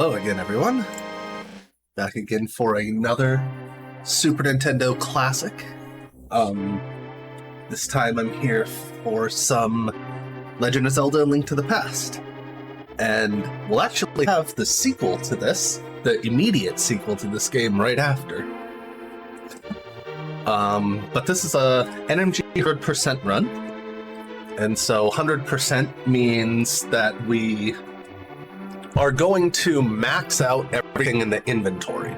Hello again, everyone. Back again for another Super Nintendo classic. This time I'm here for some Legend of Zelda: Link to the Past. And we'll actually have the sequel to this, the immediate sequel to this game right after. But this is a NMG 100% run. And so 100% means that we are going to max out everything in the inventory,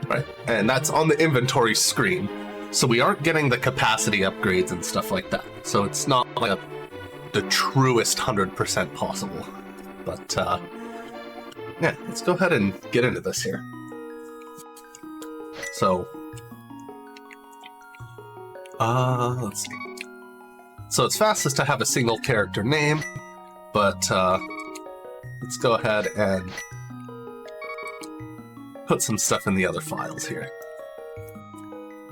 right? And that's on the inventory screen. So we aren't getting the capacity upgrades and stuff like that. So it's not like the truest 100% possible. But yeah, let's go ahead and get into this here. So, let's see. So it's fastest to have a single character name, but let's go ahead and put some stuff in the other files here.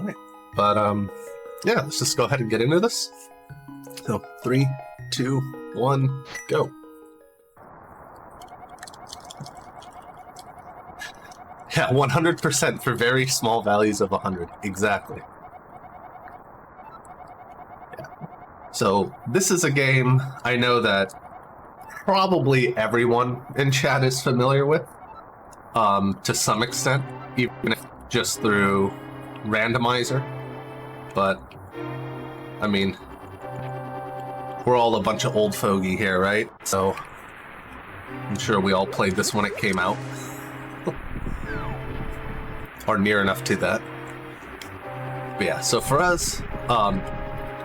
All right, but yeah, let's just go ahead and get into this. So 3, 2, 1, go. Yeah, 100% for very small values of 100, exactly. Yeah. So this is a game I know that probably everyone in chat is familiar with, to some extent, even if just through randomizer. But, I mean, we're all a bunch of old fogey here, right? So, I'm sure we all played this when it came out. Or near enough to that. But yeah, so for us,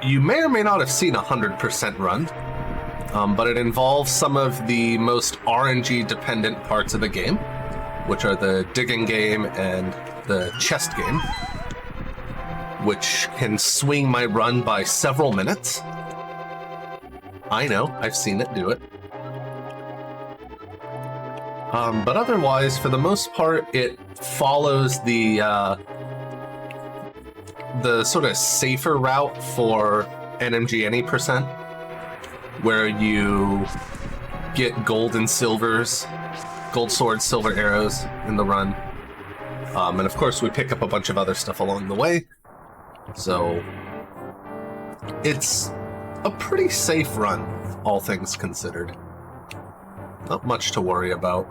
you may or may not have seen a 100% run. But it involves some of the most RNG-dependent parts of the game, which are the digging game and the chest game, which can swing my run by several minutes. I know, I've seen it do it. But otherwise, for the most part, it follows the sort of safer route for NMG any percent, where you get gold and silvers, gold swords, silver arrows in the run. And of course we pick up a bunch of other stuff along the way. So it's a pretty safe run, all things considered. Not much to worry about.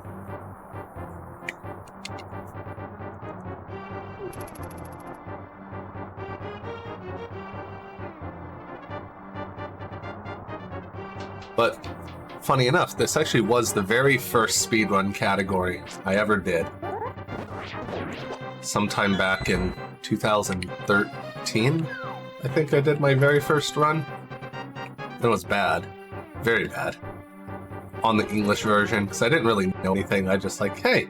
But funny enough, this actually was the very first speedrun category I ever did. Sometime back in 2013, I think I did my very first run. It was bad. Very bad. On the English version, because I didn't really know anything. I just like, hey,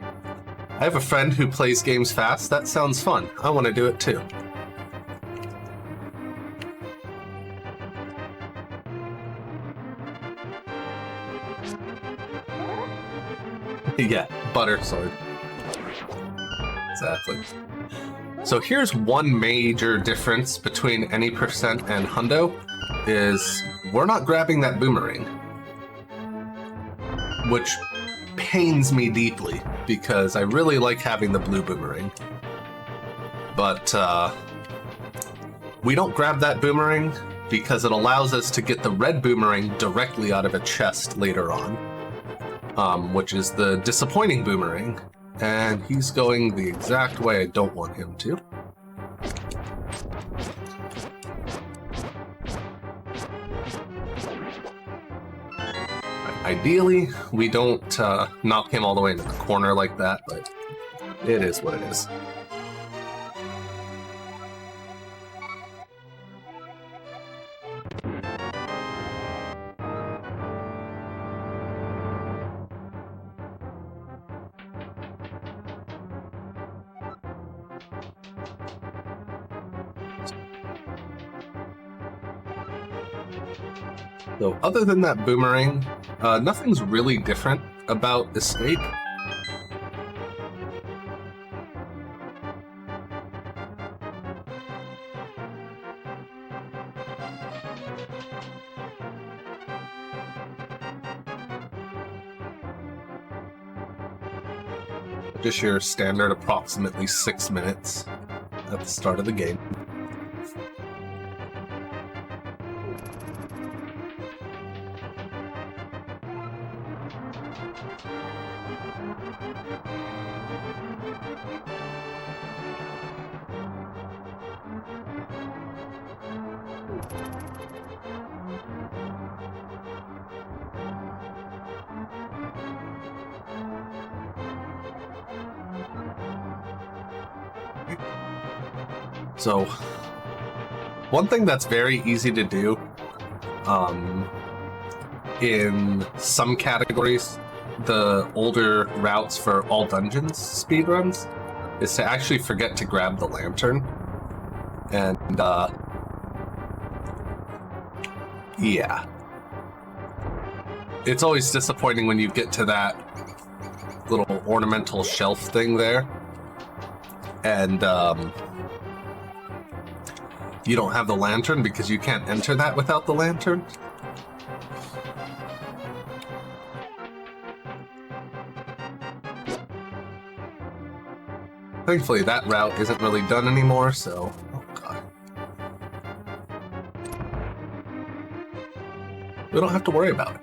I have a friend who plays games fast. That sounds fun. I want to do it too. Yeah, butter sword. Exactly. So here's one major difference between any percent and hundo, is we're not grabbing that boomerang. Which pains me deeply, because I really like having the blue boomerang. But we don't grab that boomerang because it allows us to get the red boomerang directly out of a chest later on. Which is the disappointing boomerang, and he's going the exact way I don't want him to. Ideally, we don't knock him all the way into the corner like that, but it is what it is. So other than that boomerang, nothing's really different about Escape. Just your standard approximately 6 minutes at the start of the game. So, one thing that's very easy to do in some categories, the older routes for all dungeons speedruns, is to actually forget to grab the lantern. And, yeah. It's always disappointing when you get to that little ornamental shelf thing there, and, you don't have the lantern because you can't enter that without the lantern. Thankfully, that route isn't really done anymore, so... Oh, God. We don't have to worry about it.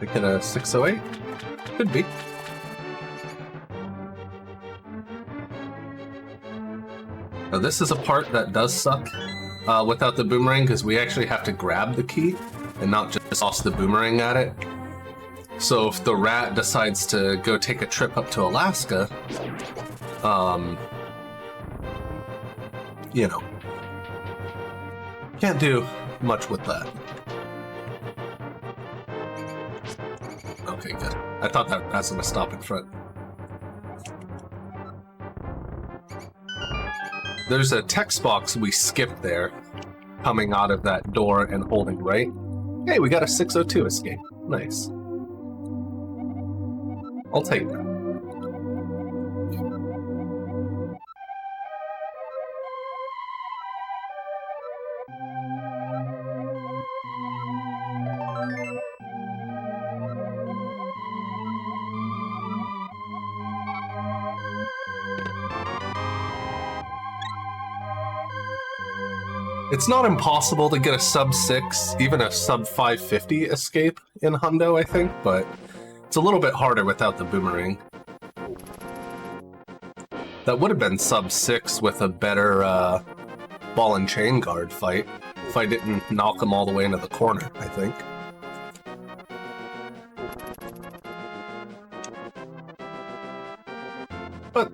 Make it a 608? Could be. Now this is a part that does suck without the boomerang, because we actually have to grab the key and not just toss the boomerang at it. So if the rat decides to go take a trip up to Alaska, you know, can't do much with that. Okay, good. I thought that was gonna stop in front. There's a text box we skipped there, coming out of that door and holding right. Hey, we got a 602 escape. Nice. I'll take that. It's not impossible to get a sub 6, even a sub 550 escape in Hundo, I think, but it's a little bit harder without the boomerang. That would have been sub 6 with a better ball and chain guard fight, if I didn't knock him all the way into the corner, I think. But,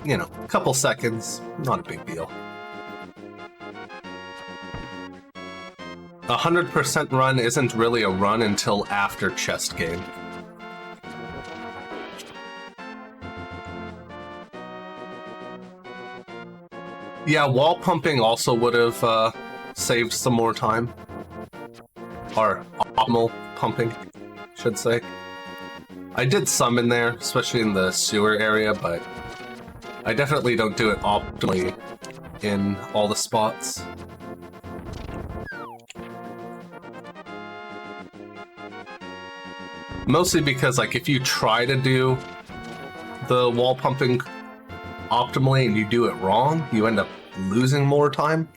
you know, a couple seconds, not a big deal. 100% run isn't really a run until after chest game. Yeah, wall pumping also would have saved some more time. Or optimal pumping, should say. I did some in there, especially in the sewer area, but I definitely don't do it optimally in all the spots. Mostly because, like, if you try to do the wall pumping optimally and you do it wrong, you end up losing more time.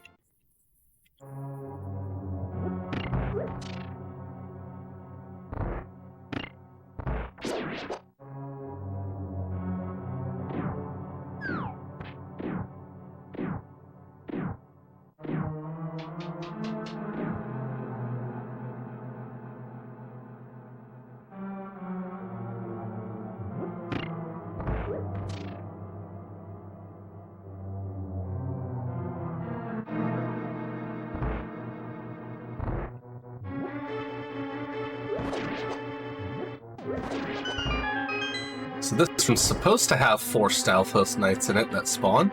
So this one's supposed to have 4 Stalfos Knights in it that spawn,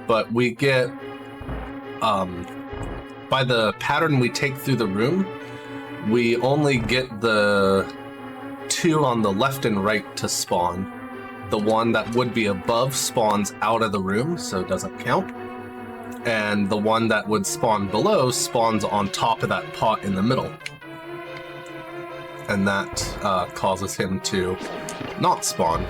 but we get, by the pattern we take through the room, we only get the 2 on the left and right to spawn. The one that would be above spawns out of the room, so it doesn't count. And the one that would spawn below spawns on top of that pot in the middle. and that causes him to not spawn.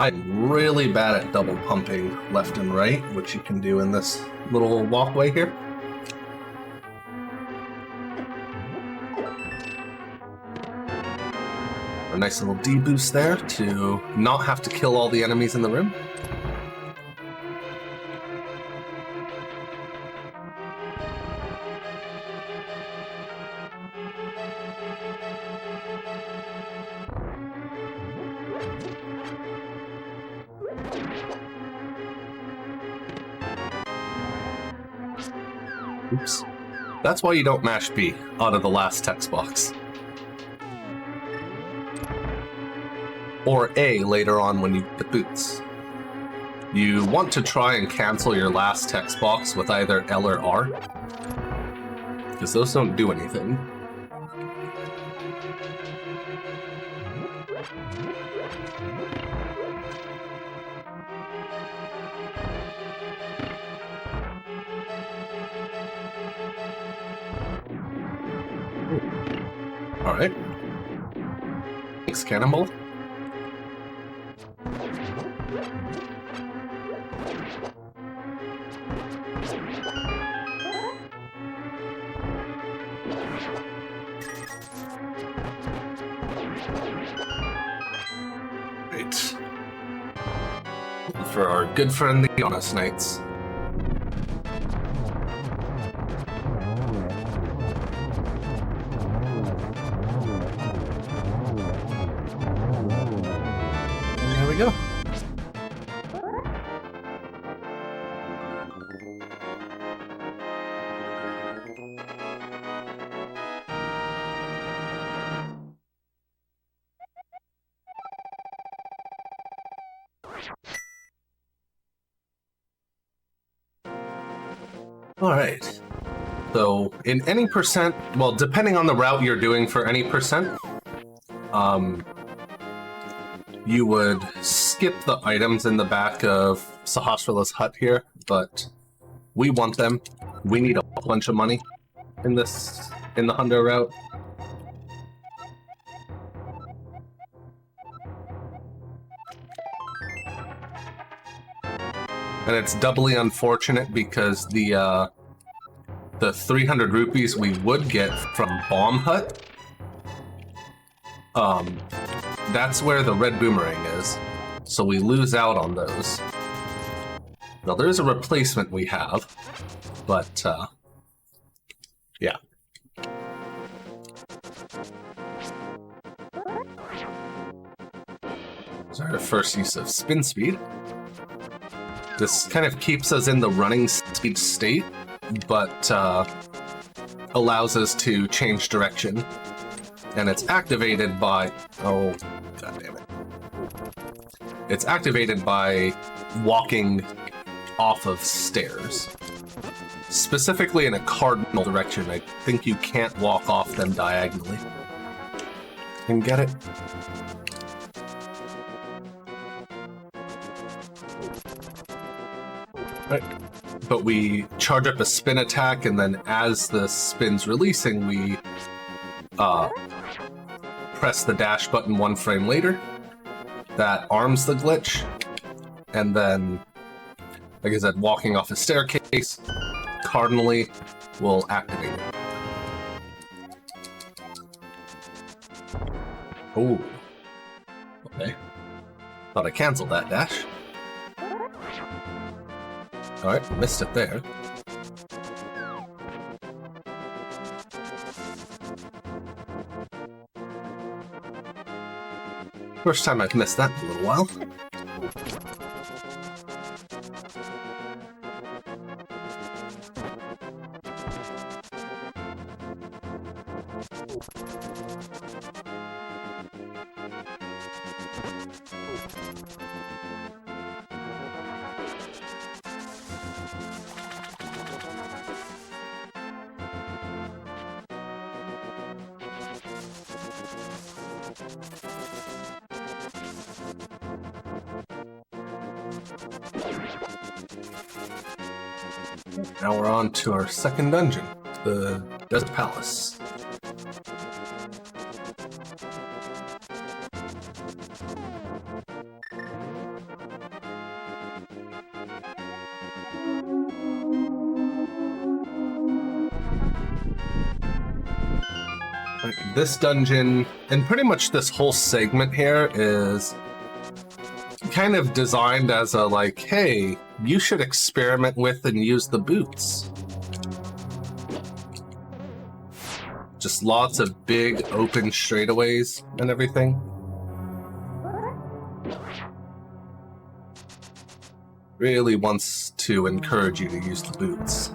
I'm really bad at double pumping left and right, which you can do in this little walkway here. A nice little D-boost there to not have to kill all the enemies in the room. Oops. That's why you don't mash B out of the last text box. Or A later on when you get boots. You want to try and cancel your last text box with either L or R, because those don't do anything. Alright. Thanks, Cannonball. Great. For our good friend, the Honest Knights. There we go. All right. So in any percent, well, depending on the route you're doing for any percent, you would skip the items in the back of Sahasrala's hut here, but we want them. We need a bunch of money in the Hundo route. And it's doubly unfortunate because the 300 rupees we would get from Bomb Hut, that's where the red boomerang is. So we lose out on those. Now there's a replacement we have, but yeah. This is our first use of spin speed. This kind of keeps us in the running speed state, but allows us to change direction. And it's activated by... oh, god damn it. It's activated by walking off of stairs. Specifically in a cardinal direction. I think you can't walk off them diagonally. Can you get it? Right. But we charge up a spin attack, and then as the spin's releasing, we press the dash button 1 frame later. That arms the glitch, and then, like I said, walking off a staircase cardinally will activate it. Oh. Okay. Thought I canceled that dash. Alright, missed it there. First time I've missed that in a little while. Now we're on to our second dungeon, the Desert Palace. This dungeon, and pretty much this whole segment here, is kind of designed as a like, hey, you should experiment with and use the boots. Just lots of big open straightaways and everything. Really wants to encourage you to use the boots.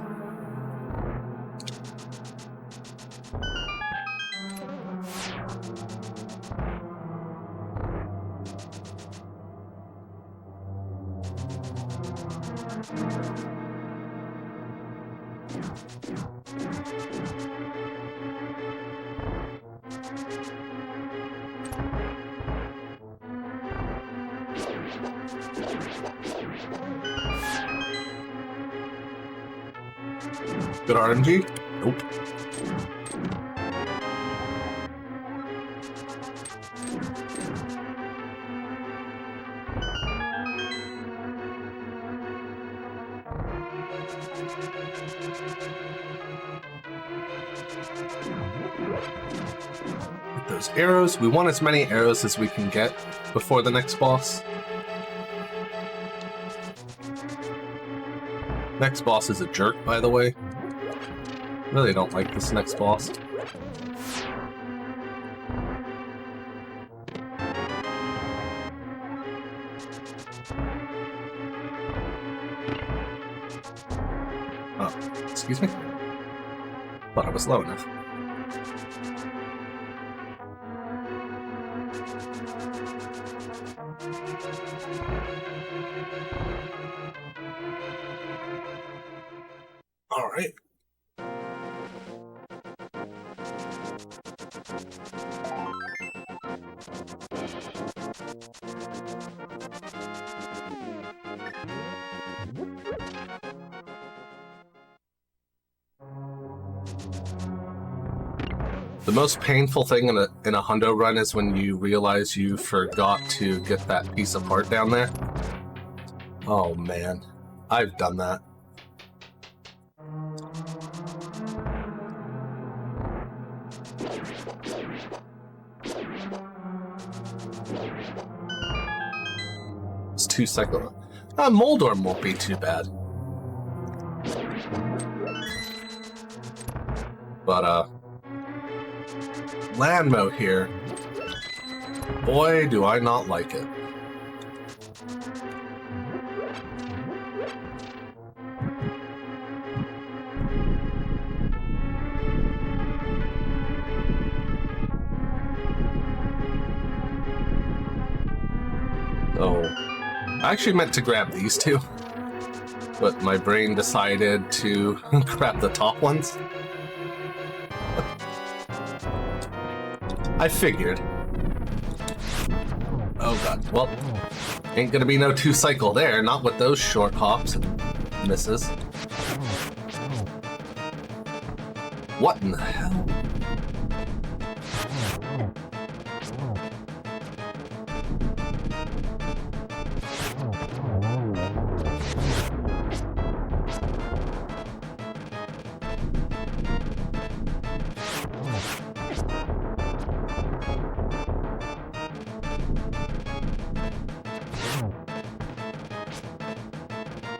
Good RNG? Nope. With those arrows, we want as many arrows as we can get before the next boss. Next boss is a jerk, by the way. Really don't like this next boss. Oh, excuse me? Thought I was low enough. All right. The most painful thing in a hundo run is when you realize you forgot to get that piece of heart down there. Oh man, I've done that. It's 2 cycle. Moldorm won't be too bad. But land mode here. Boy, do I not like it. Oh, I actually meant to grab these two, but my brain decided to grab the top ones. I figured. Oh god, well, ain't gonna be no 2 cycle there, not with those short hops and misses. What in the hell?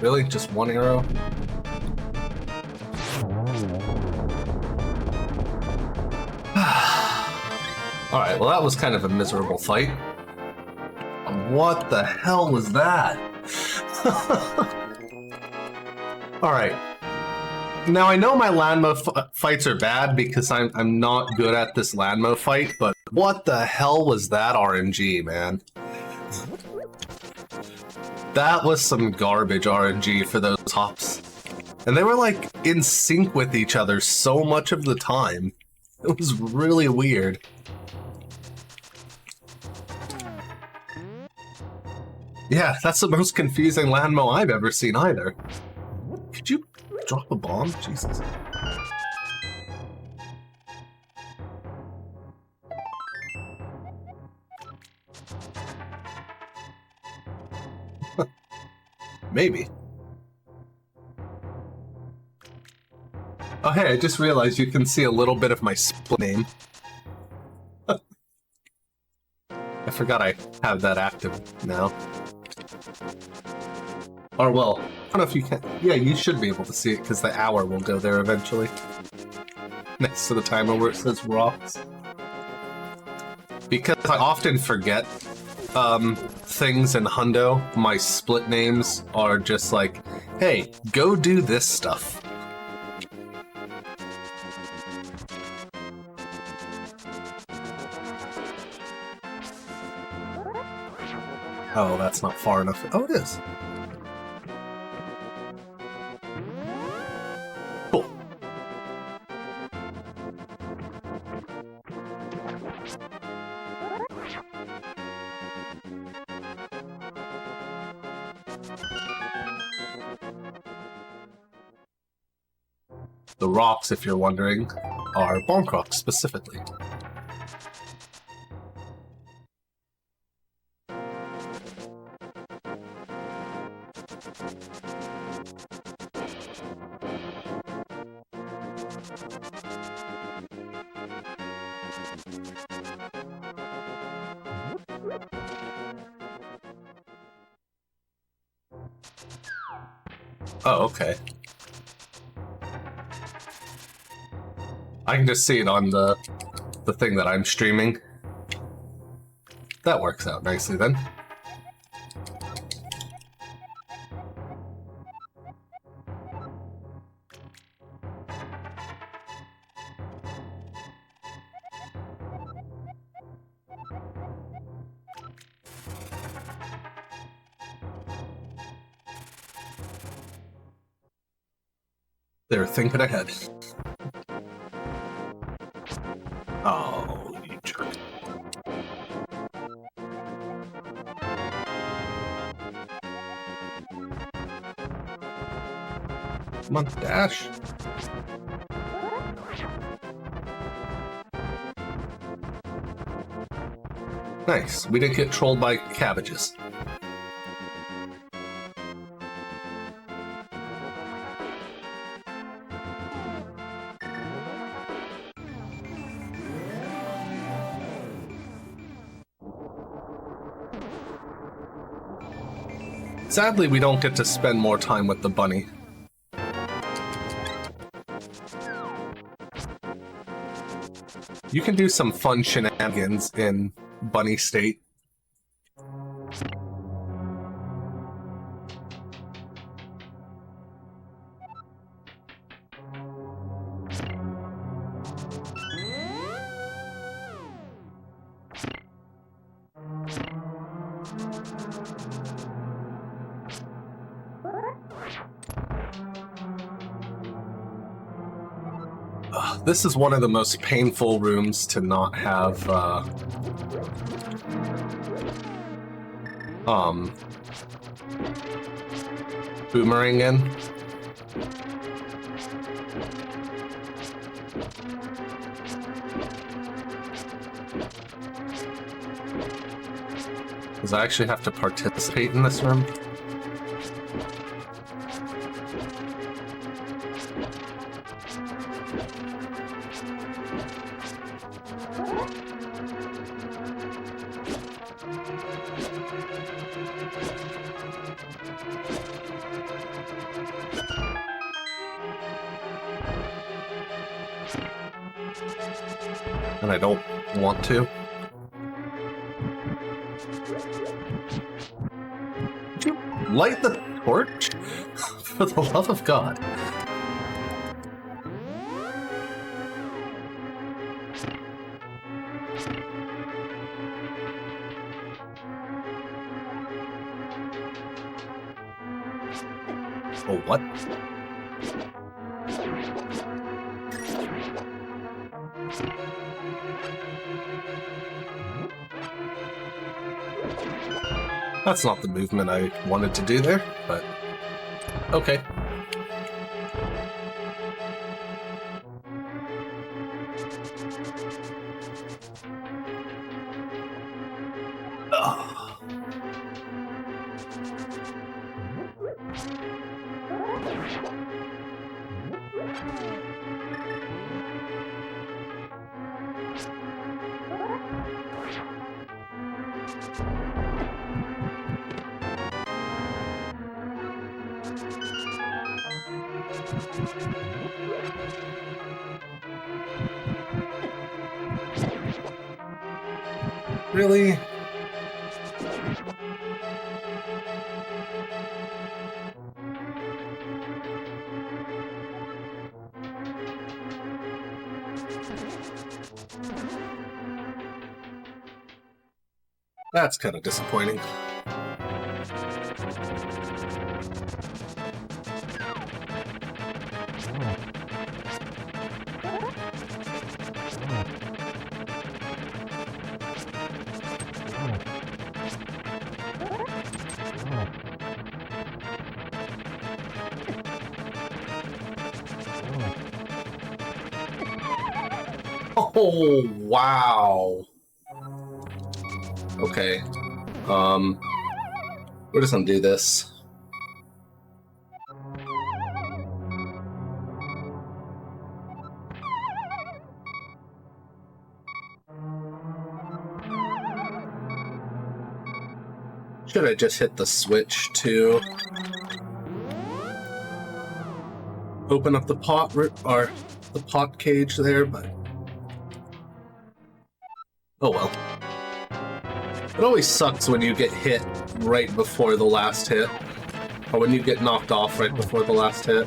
Really? Just 1 arrow? Alright, well that was kind of a miserable fight. What the hell was that? Alright. Now I know my Landmo fights are bad because I'm not good at this Landmo fight, but what the hell was that RNG, man? That was some garbage RNG for those hops. And they were like in sync with each other so much of the time. It was really weird. Yeah, that's the most confusing Landmo I've ever seen either. Could you drop a bomb? Jesus. Maybe. Oh, hey, I just realized you can see a little bit of my split name. I forgot I have that active now. Or, well, I don't know if you can. Yeah, you should be able to see it because the hour will go there eventually. Next to the timer where it says rocks. Because I often forget things in Hundo, my split names are just like, hey, go do this stuff. Oh, that's not far enough. Oh, it is. Cool. The rocks, if you're wondering, are bonk rocks specifically. Oh, okay. I can just see it on the thing that I'm streaming. That works out nicely then. They're thinking ahead. Oh, you jerk. Come on, dash. Nice. We didn't get trolled by cabbages. Sadly, we don't get to spend more time with the bunny. You can do some fun shenanigans in bunny state. This is one of the most painful rooms to not have, boomerang in. Because I actually have to participate in this room. And I don't want to. Would you light the torch? For the love of God. Oh, what? That's not the movement I wanted to do there, but okay. Ugh. Really? That's kind of disappointing. Oh, wow. Okay. We're just gonna do this. Should I just hit the switch to open up the pot or the pot cage there? But oh well. It always sucks when you get hit right before the last hit, or when you get knocked off right before the last hit.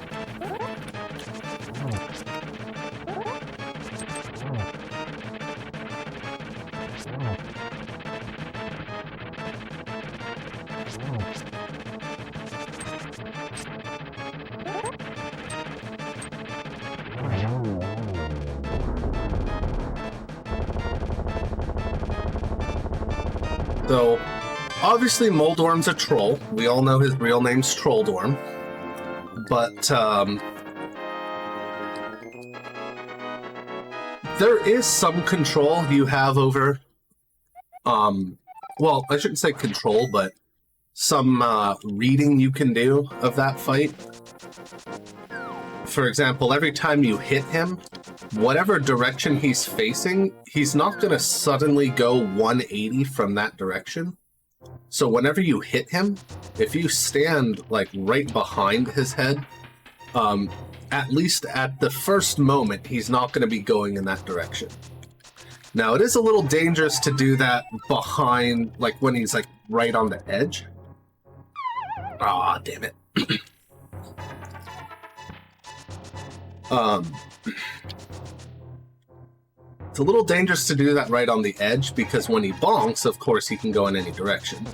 So, obviously Moldorm's a troll. We all know his real name's Trolldorm. But, there is some control you have over, well, I shouldn't say control, but some, reading you can do of that fight. For example, every time you hit him, whatever direction he's facing, he's not going to suddenly go 180 from that direction. So whenever you hit him, if you stand like right behind his head, at least at the first moment, he's not going to be going in that direction. Now, it is a little dangerous to do that behind, like when he's like right on the edge. Ah, damn it. It's a little dangerous to do that right on the edge, because when he bonks, of course, he can go in any direction.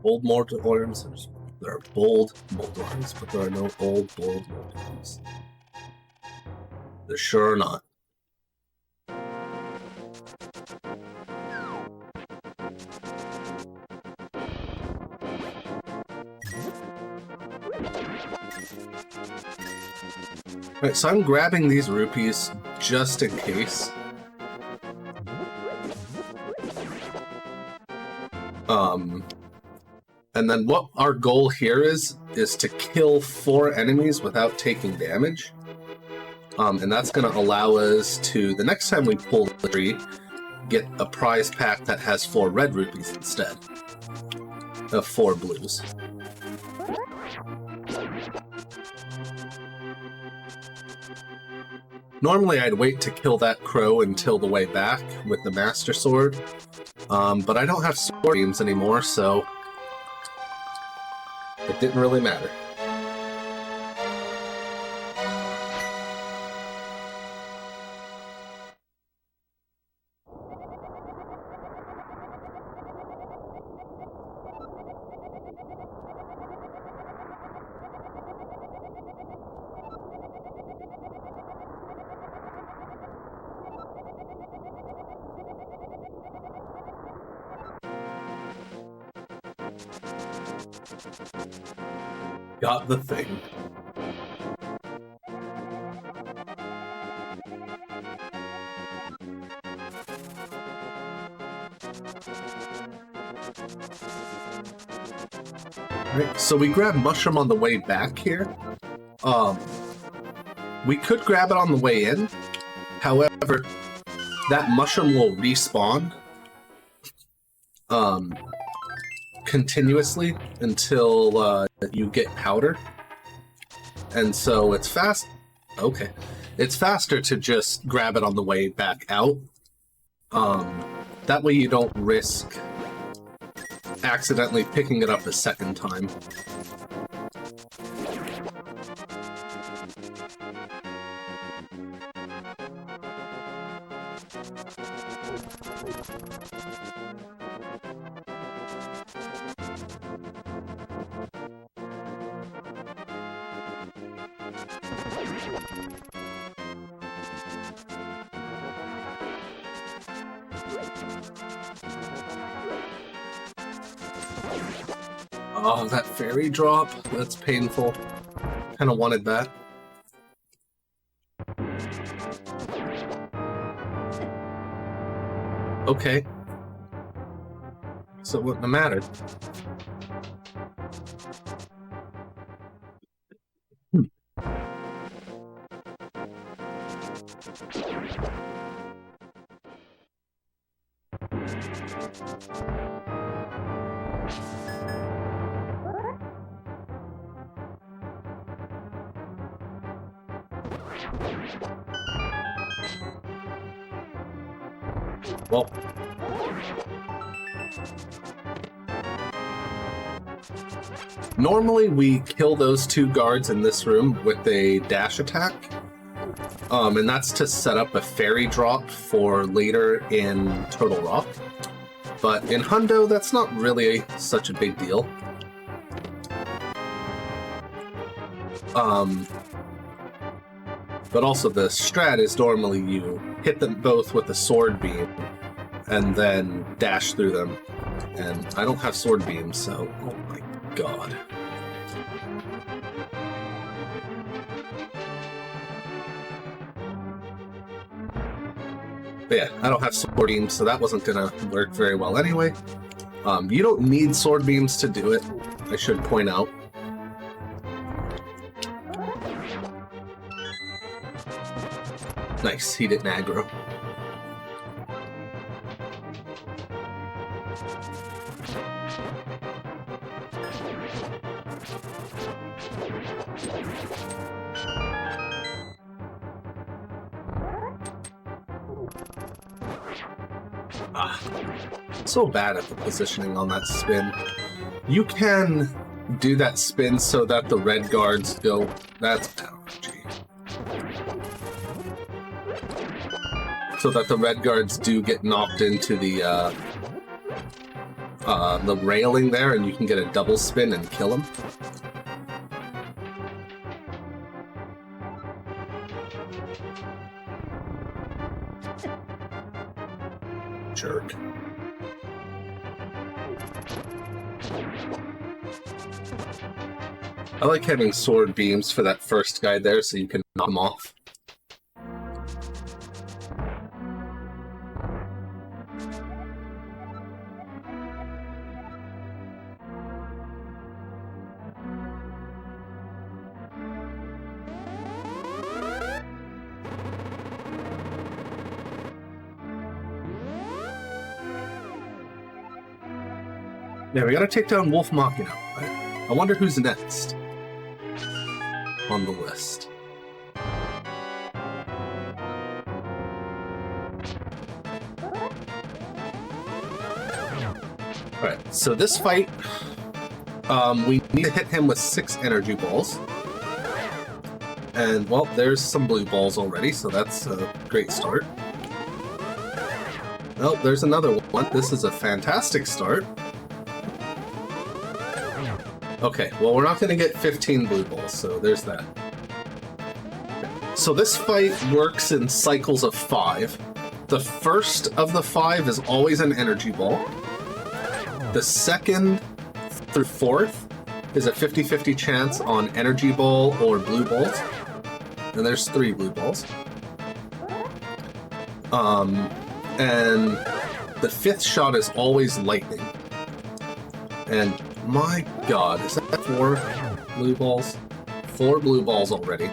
Old Moldorms. There are bold Moldorms, but there are no old, bold Moldorms. There sure are not. Alright, so I'm grabbing these rupees just in case. And then what our goal here is to kill 4 enemies without taking damage. And that's going to allow us to, the next time we pull the tree, get a prize pack that has 4 red rupees instead of 4 blues. Normally I'd wait to kill that crow until the way back with the Master Sword, but I don't have sword games anymore, so it didn't really matter. Got the thing. Right, so we grab mushroom on the way back here. We could grab it on the way in. However, that mushroom will respawn continuously until you get powder. And so it's fast. Okay. It's faster to just grab it on the way back out. That way you don't risk accidentally picking it up a second time. Oh, that fairy drop? That's painful. Kind of wanted that. Okay. So it wouldn't have mattered. Well, normally we kill those two guards in this room with a dash attack, and that's to set up a fairy drop for later in Turtle Rock. But in Hundo, that's not really such a big deal. But also the strat is normally you hit them both with a sword beam and then dash through them. And I don't have sword beams, so oh my god. But yeah, I don't have sword beams, so that wasn't gonna work very well anyway. You don't need sword beams to do it, I should point out. Nice, he didn't aggro. So bad at the positioning on that spin. You can do that spin so that the red guards go... That's allergy. So that the red guards do get knocked into the railing there, and you can get a double spin and kill them. Jerk. I like having sword beams for that first guy there so you can knock him off. Yeah, we gotta take down Wolf Machina. I wonder who's next on the list. Alright, so this fight, we need to hit him with 6 energy balls. And, well, there's some blue balls already, so that's a great start. Oh, there's another one. This is a fantastic start. Okay, well, we're not going to get 15 blue balls, so there's that. So this fight works in cycles of 5. The first of the 5 is always an energy ball. The second through 4th is a 50-50 chance on energy ball or blue balls. And there's 3 blue balls. And the 5th shot is always lightning. And my god, is that 4 blue balls? 4 blue balls already.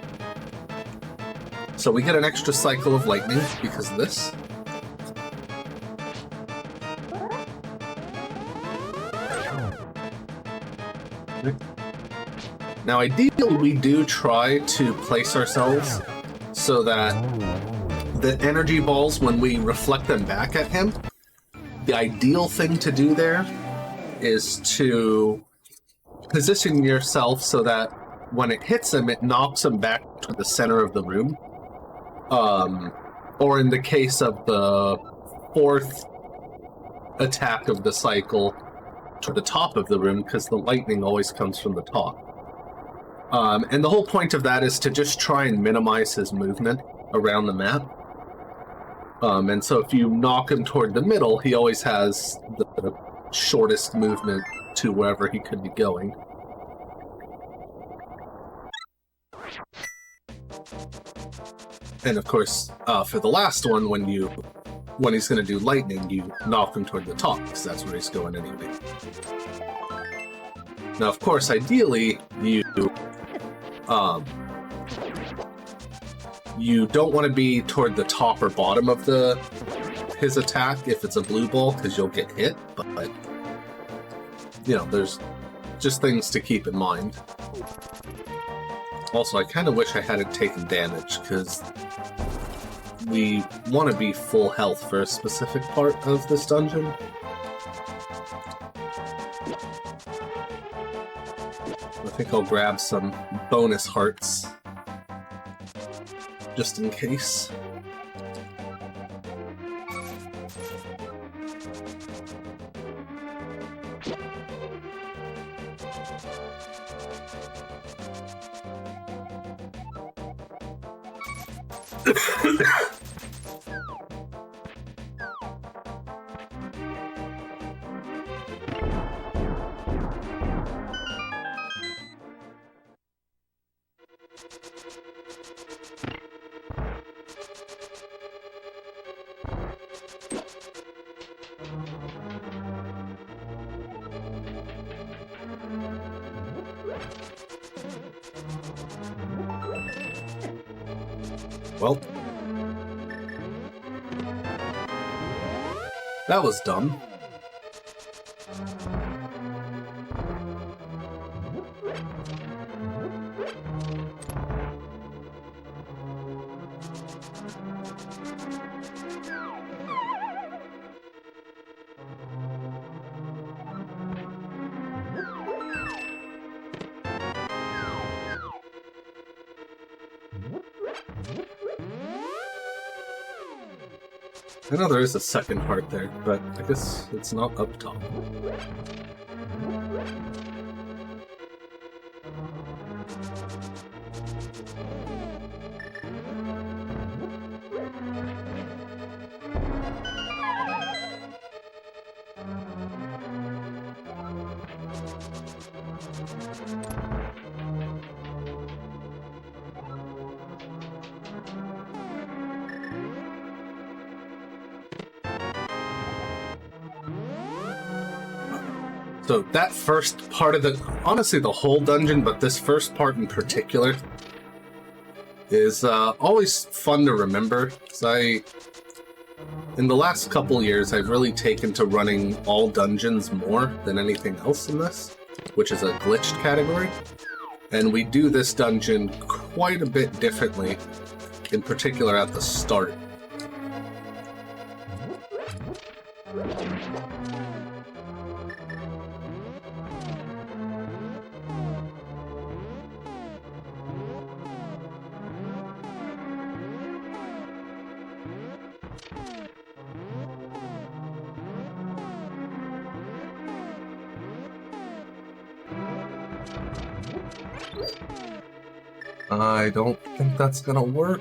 So we get an extra cycle of lightning because of this. Now ideally we do try to place ourselves so that the energy balls, when we reflect them back at him, the ideal thing to do there is to position yourself so that when it hits him, it knocks him back to the center of the room. Or in the case of the 4th attack of the cycle, to the top of the room, because the lightning always comes from the top. And the whole point of that is to just try and minimize his movement around the map. And so if you knock him toward the middle, he always has the shortest movement to wherever he could be going. And of course, for the last one, when he's going to do lightning, you knock him toward the top, because that's where he's going anyway. Now, of course, ideally, you don't want to be toward the top or bottom of his attack if it's a blue ball, because you'll get hit, but, you know, there's just things to keep in mind. Also, I kind of wish I hadn't taken damage, because we want to be full health for a specific part of this dungeon. I think I'll grab some bonus hearts, just in case. Well, that was dumb. I know there is a second heart there, but I guess it's not up top. So that first part of honestly the whole dungeon, but this first part in particular, is always fun to remember. Because in the last couple years, I've really taken to running all dungeons more than anything else in this, which is a glitched category. And we do this dungeon quite a bit differently, in particular at the start. I don't think that's gonna work.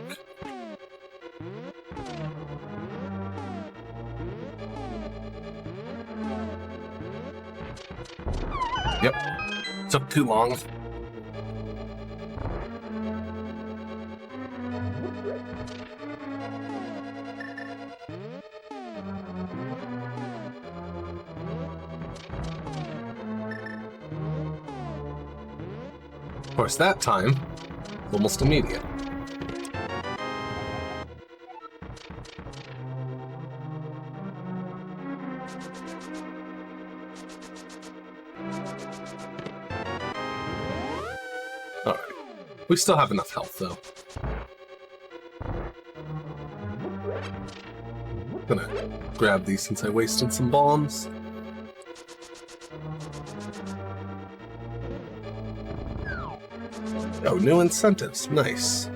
Yep. Took too long. Of course, that time, almost immediate. Alright. We still have enough health, though. Gonna grab these since I wasted some bombs. Oh, new incentives. Nice.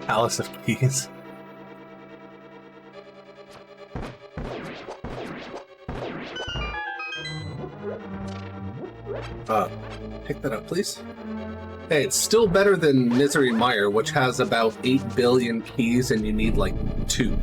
Palace of Keys. Pick that up, please. Hey, it's still better than Misery Mire, which has about 8 billion keys and you need like 2.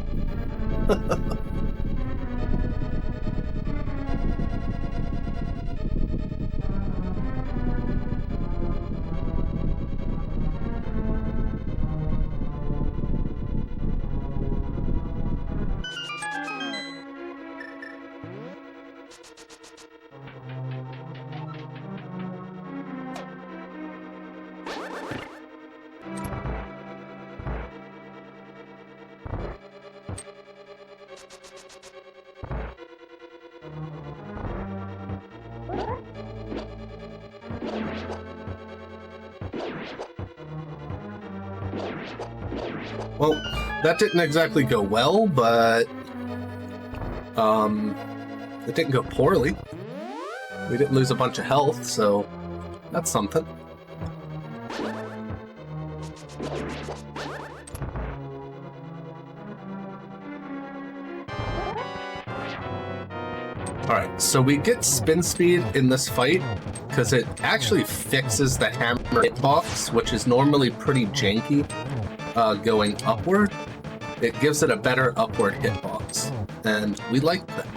Well, that didn't exactly go well, but it didn't go poorly. We didn't lose a bunch of health, so that's something. Alright, so we get spin speed in this fight because it actually fixes the hammer hitbox, which is normally pretty janky going upward. It gives it a better upward hitbox, and we like that.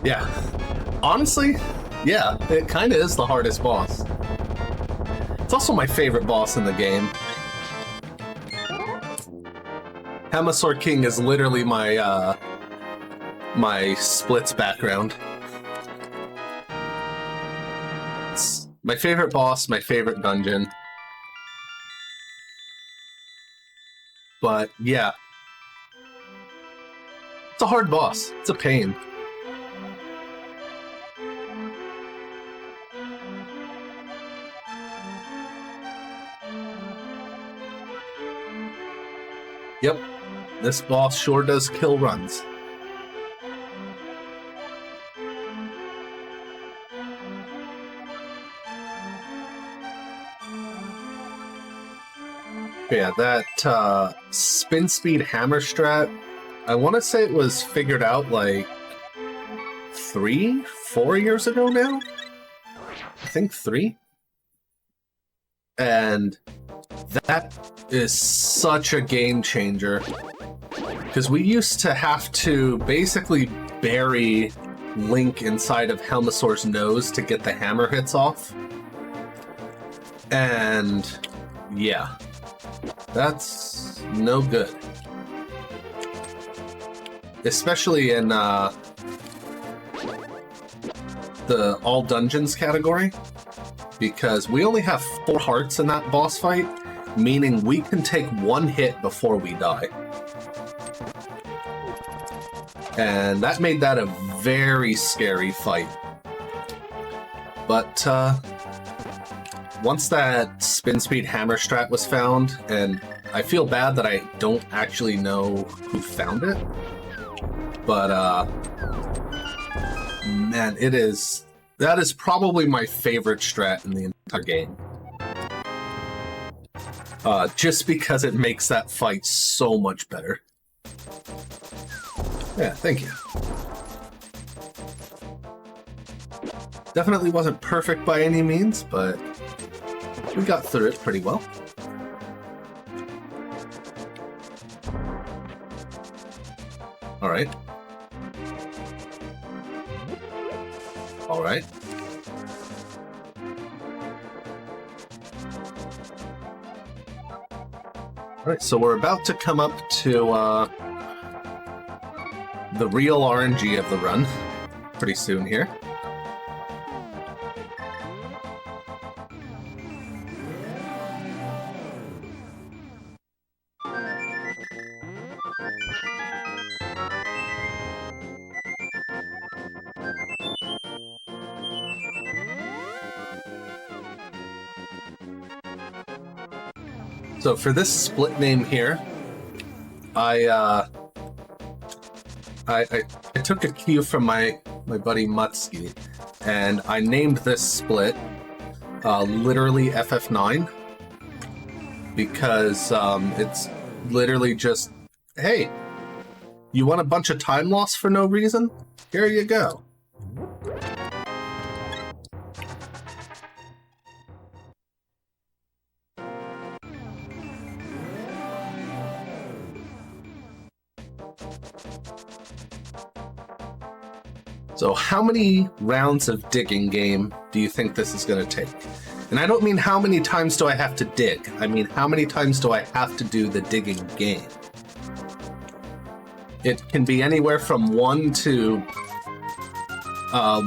Yeah, honestly, yeah, it kind of is the hardest boss. It's also my favorite boss in the game. Hamasaur King is literally my my splits background. It's my favorite boss, my favorite dungeon. But yeah, it's a hard boss. It's a pain. Yep, this boss sure does kill runs. Yeah, that spin speed hammer strat, I want to say it was figured out like 3-4 years ago now? I think 3. And that is such a game changer, because we used to have to basically bury Link inside of Helmasaur's nose to get the hammer hits off. And yeah, that's no good. Especially in the all dungeons category, because we only have 4 hearts in that boss fight, meaning we can take 1 hit before we die. And that made that a very scary fight. But once that spin speed hammer strat was found, and I feel bad that I don't actually know who found it, but man, that is probably my favorite strat in the entire game. Just because it makes that fight so much better. Yeah, thank you. Definitely wasn't perfect by any means, but we got through it pretty well. All right. All right. All right, so we're about to come up to the real RNG of the run pretty soon here. So for this split name here, I took a cue from my buddy Mutsky, and I named this split literally FF9 because it's literally just, hey, you want a bunch of time loss for no reason? Here you go. So how many rounds of digging game do you think this is going to take? And I don't mean how many times do I have to dig. I mean how many times do I have to do the digging game? It can be anywhere from 1 to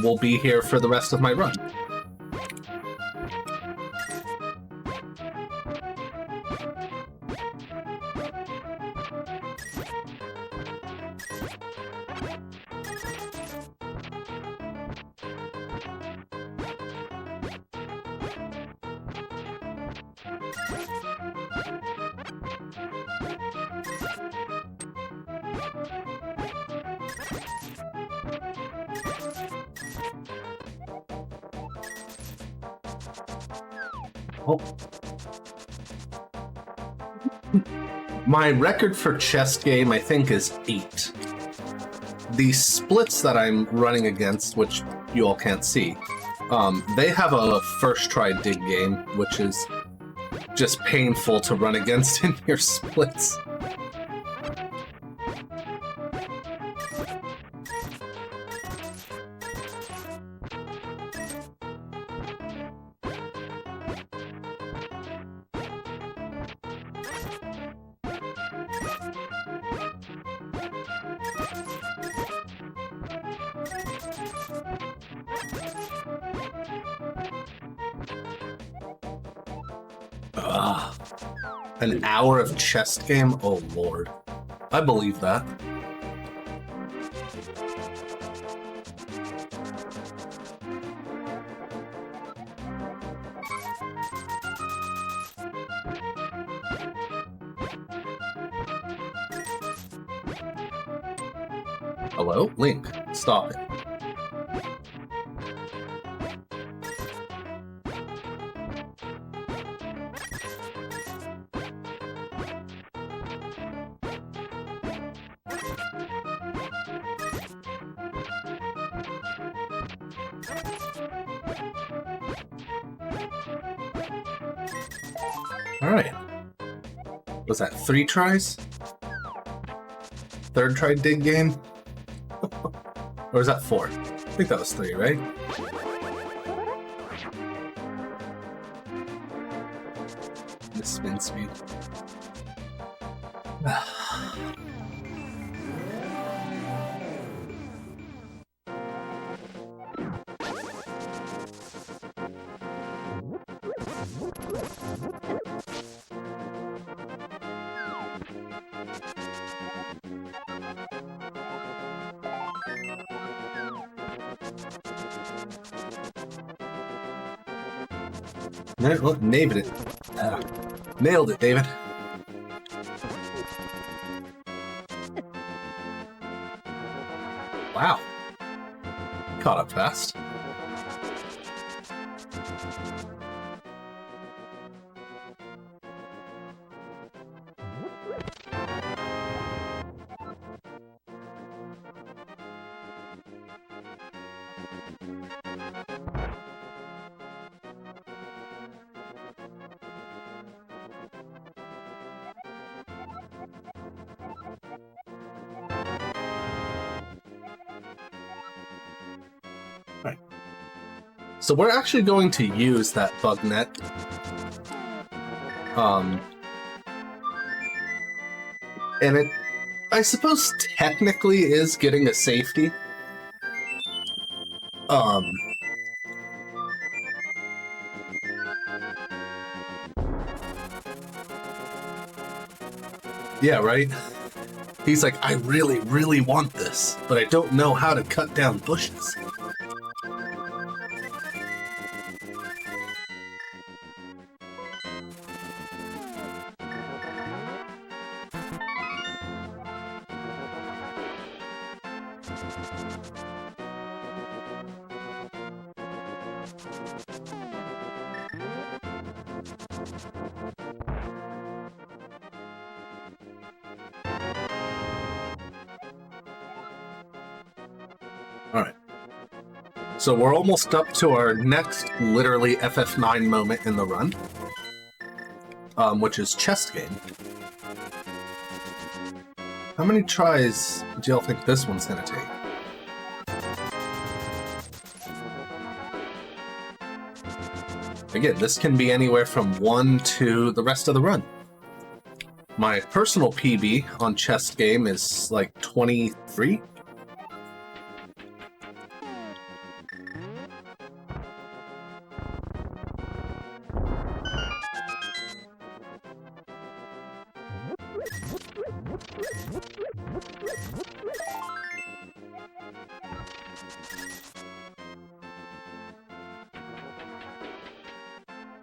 we'll be here for the rest of my run. Oh. My record for chest game, I think, is 8. The splits that I'm running against, which you all can't see, they have a first try dig game, which is just painful to run against in your splits. An hour of chest game? Oh lord. I believe that. Hello? Link, stop it. Alright. Was that 3 tries? 3rd try dig game? Or is that 4? I think that was 3, right? The spin speed. Well, nailed it. Nailed it, David. caught up fast. So we're actually going to use that bug net. And it, I suppose, technically is getting a safety. Yeah, right? He's like, I really, really want this, but I don't know how to cut down bushes. Alright. So we're almost up to our next, literally, FF9 moment in the run. Which is chest game. How many tries do y'all think this one's gonna take? Again, this can be anywhere from 1 to the rest of the run. My personal PB on chest game is like 23.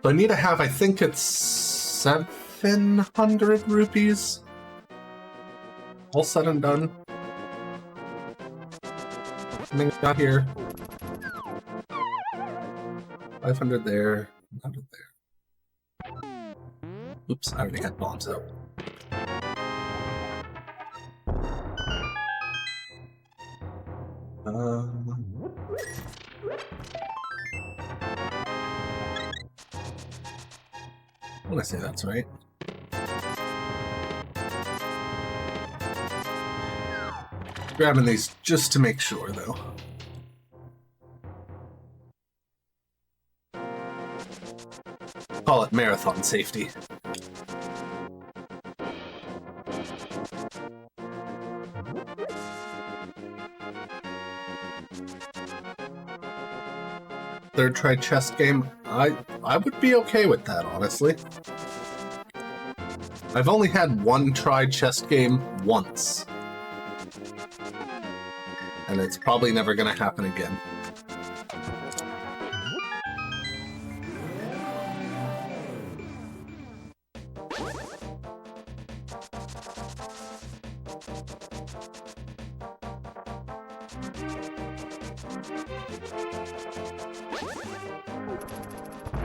So I need to have, I think it's 700 rupees. All said and done. And then got here. 500 there, 100 there. Oops, I already had bombs out. I want to say that's right. Grabbing these just to make sure, though. Call it marathon safety. Third try chest game, I would be okay with that, honestly. I've only had one try chest game once. And it's probably never gonna happen again.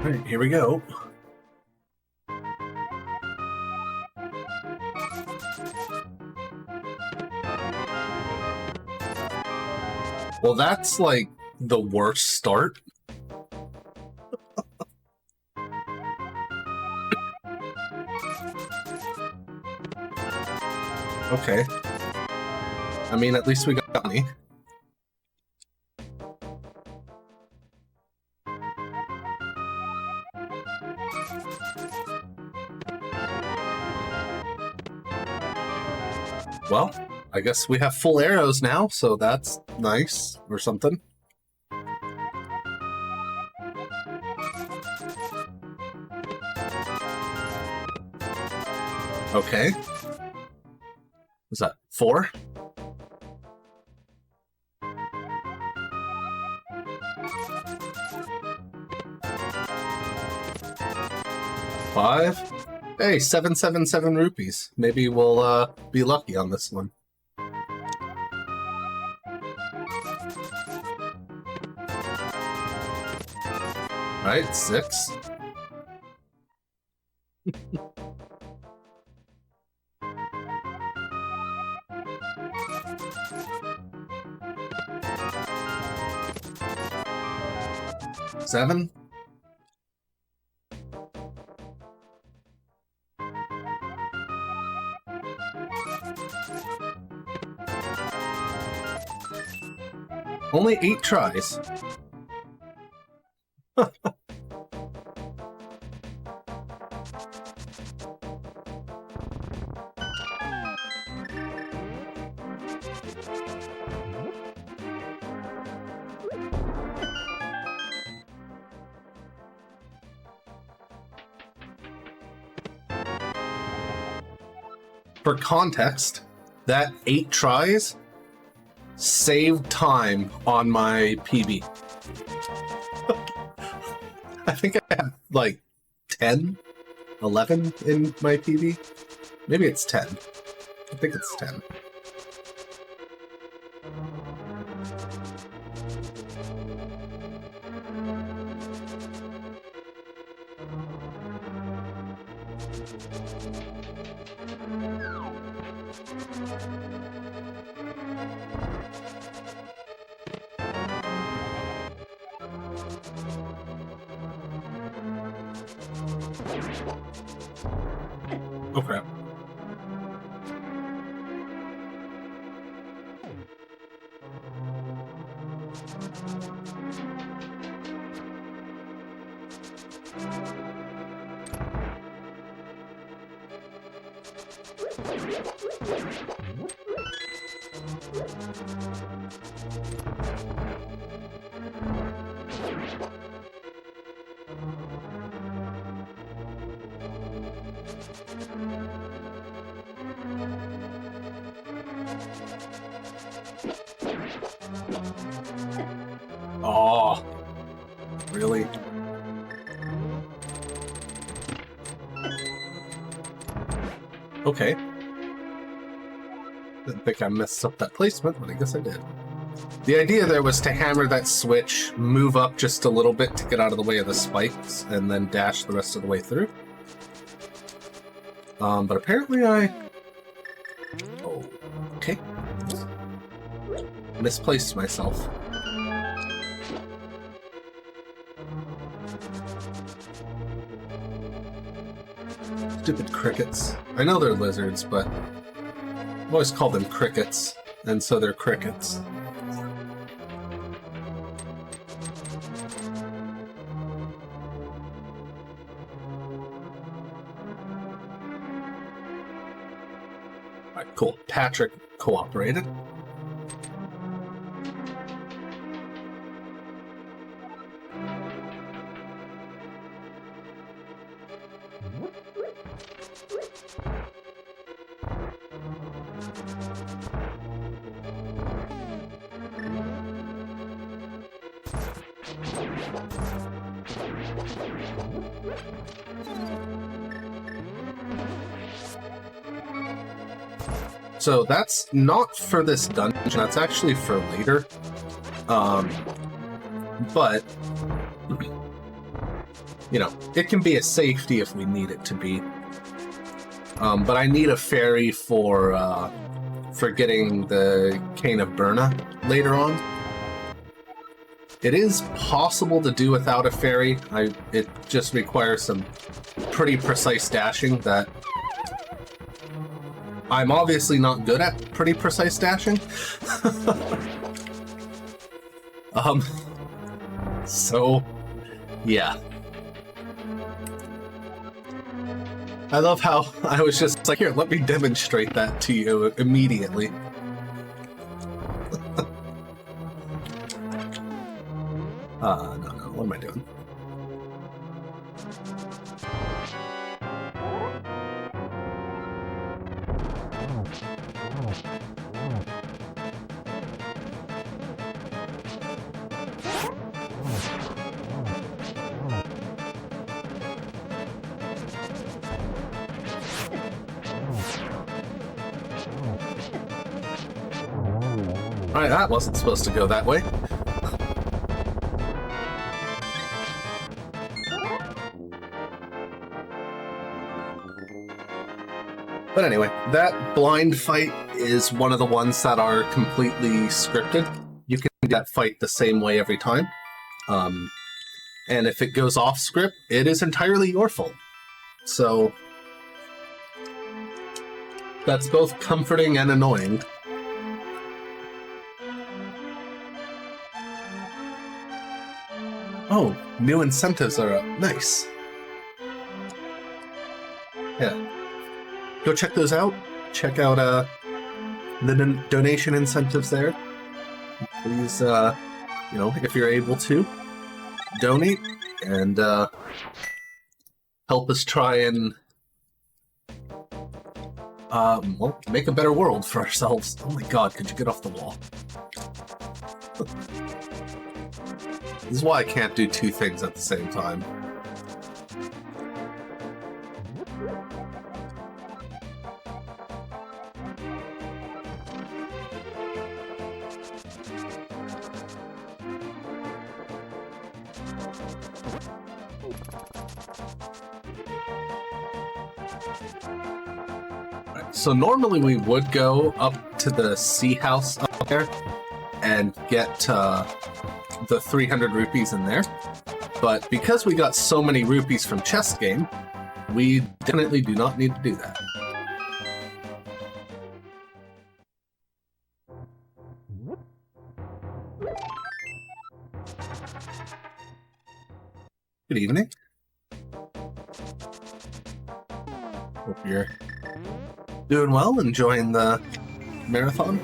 Alright, here we go. Well, that's like the worst start. Okay. I mean, at least we got money. Well, I guess we have full arrows now, so that's nice, or something. Okay. What's that, 4? Five? Hey, 777 rupees. Maybe we'll be lucky on this one. Alright, 6. Seven. Only 8 tries. For context, that 8 tries saved time on my PB. I think I have like 10, 11 in my PB. Maybe it's 10. I think it's 10. Oh crap. Oh, really? Okay. Didn't think I messed up that placement, but I guess I did. The idea there was to hammer that switch, move up just a little bit to get out of the way of the spikes, and then dash the rest of the way through. But apparently I... Oh, okay. Misplaced myself. Stupid crickets. I know they're lizards, but I've always called them crickets, and so they're crickets. Alright, cool. Patrick cooperated. So that's not for this dungeon, that's actually for later. But, you know, it can be a safety if we need it to be. But I need a fairy for getting the Cane of Berna later on. It is possible to do without a fairy. It just requires some pretty precise dashing that I'm obviously not good at pretty precise dashing. So, yeah. I love how I was just like, here, let me demonstrate that to you immediately. No, what am I doing? Alright, that wasn't supposed to go that way. But anyway, that blind fight is one of the ones that are completely scripted. You can do that fight the same way every time. And if it goes off script, it is entirely your fault. So that's both comforting and annoying. Oh, new incentives are up. Nice. Yeah. Go check those out. Check out the donation incentives there. Please, if you're able to, donate and help us try and make a better world for ourselves. Oh my god, could you get off the wall? This is why I can't do two things at the same time. So normally we would go up to the sea house up there and get the 300 rupees in there, but because we got so many rupees from chess game, we definitely do not need to do that. Good evening. Hope you're doing well, enjoying the marathon.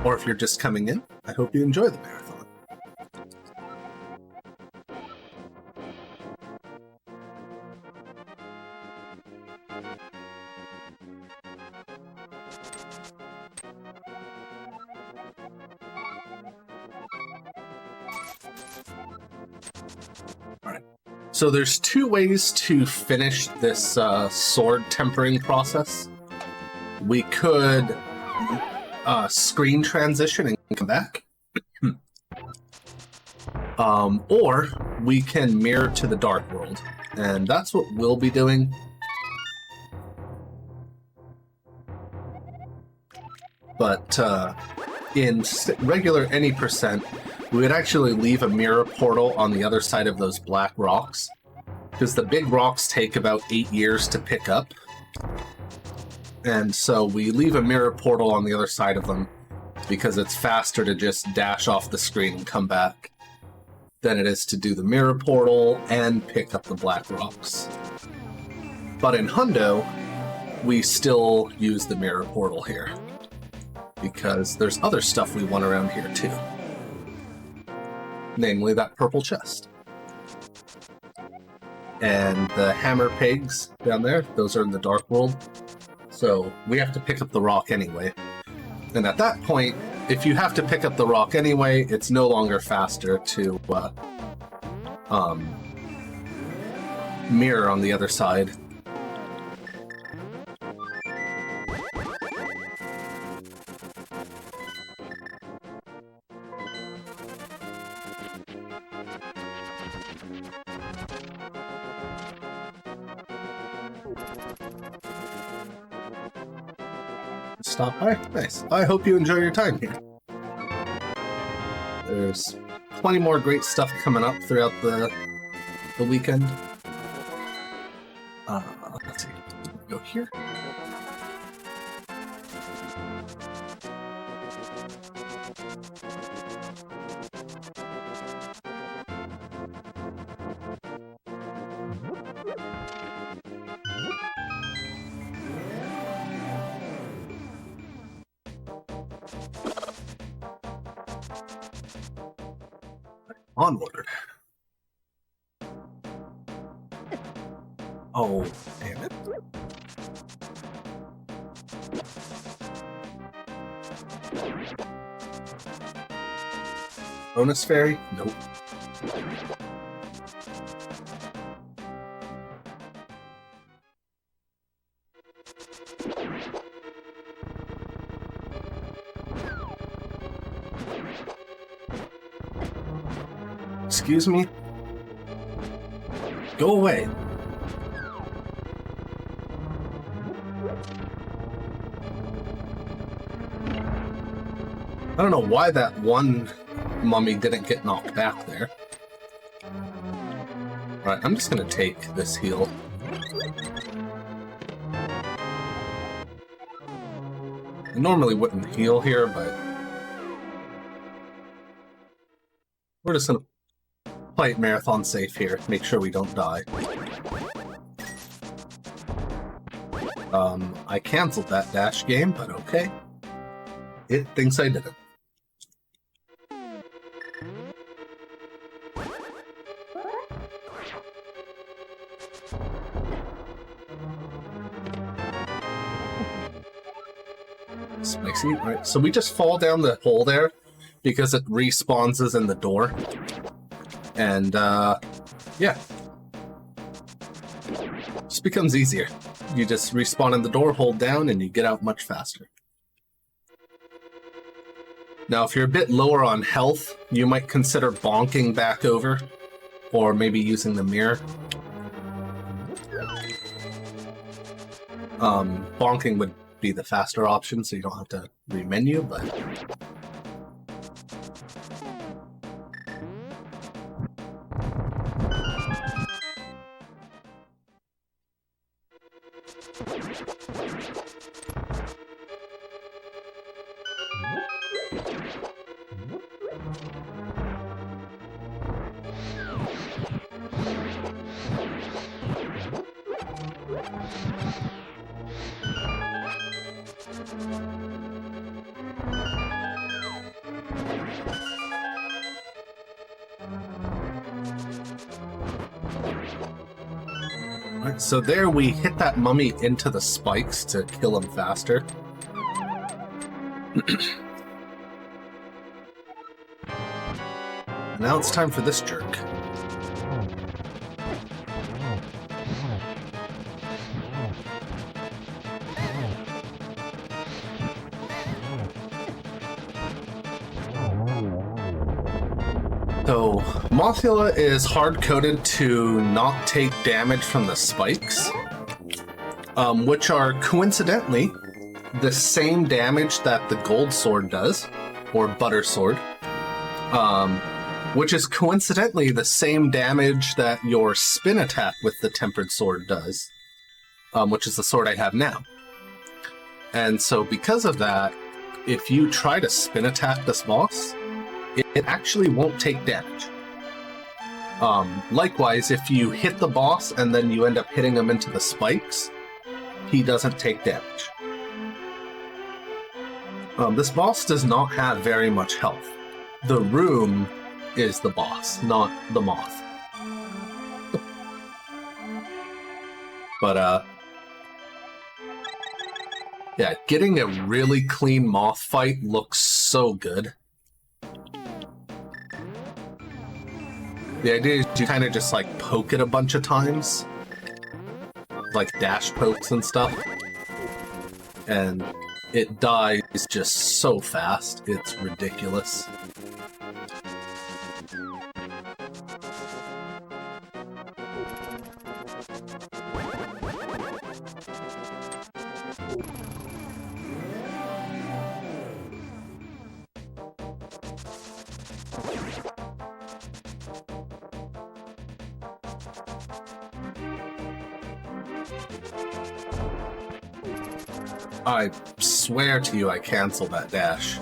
Or if you're just coming in, I hope you enjoy the marathon. Alright. So there's two ways to finish this sword tempering process. We could screen transition and come back. Or we can mirror to the dark world, and that's what we'll be doing. But in regular any percent, we would actually leave a mirror portal on the other side of those black rocks, because the big rocks take about 8 years to pick up. And so we leave a mirror portal on the other side of them because it's faster to just dash off the screen and come back than it is to do the mirror portal and pick up the black rocks. But in Hundo, we still use the mirror portal here because there's other stuff we want around here too. Namely that purple chest. And the hammer pigs down there, those are in the dark world. So we have to pick up the rock anyway. And at that point, if you have to pick up the rock anyway, it's no longer faster to mirror on the other side. Stop by. Nice. I hope you enjoy your time here. There's plenty more great stuff coming up throughout the weekend. Let's see. Go here. Onward. Oh, damn it. Bonus fairy? Nope. Excuse me? Go away. I don't know why that one mummy didn't get knocked back there. Right, I'm just gonna take this heal. I normally wouldn't heal here, but we're just gonna play it marathon safe here, make sure we don't die. I canceled that dash game, but okay. It thinks I didn't. Spicy. Alright, so we just fall down the hole there because it respawns us in the door. And, yeah. Just becomes easier. You just respawn in the door, hold down, and you get out much faster. Now, if you're a bit lower on health, you might consider bonking back over, or maybe using the mirror. Bonking would be the faster option, so you don't have to re-menu, but... Alright, so there we hit that mummy into the spikes to kill him faster. Now it's time for this jerk. So, Mothula is hard-coded to not take damage from the spikes, which are coincidentally the same damage that the gold sword does, or butter sword, which is coincidentally the same damage that your spin attack with the tempered sword does, which is the sword I have now. And so because of that, if you try to spin attack this boss, it actually won't take damage. Likewise, if you hit the boss and then you end up hitting him into the spikes, he doesn't take damage. This boss does not have very much health. The room is the boss, not the moth. But, yeah, getting a really clean moth fight looks so good. The idea is you kind of just like poke it a bunch of times, like dash pokes and stuff, and it dies just so fast, it's ridiculous. I swear to you I canceled that dash.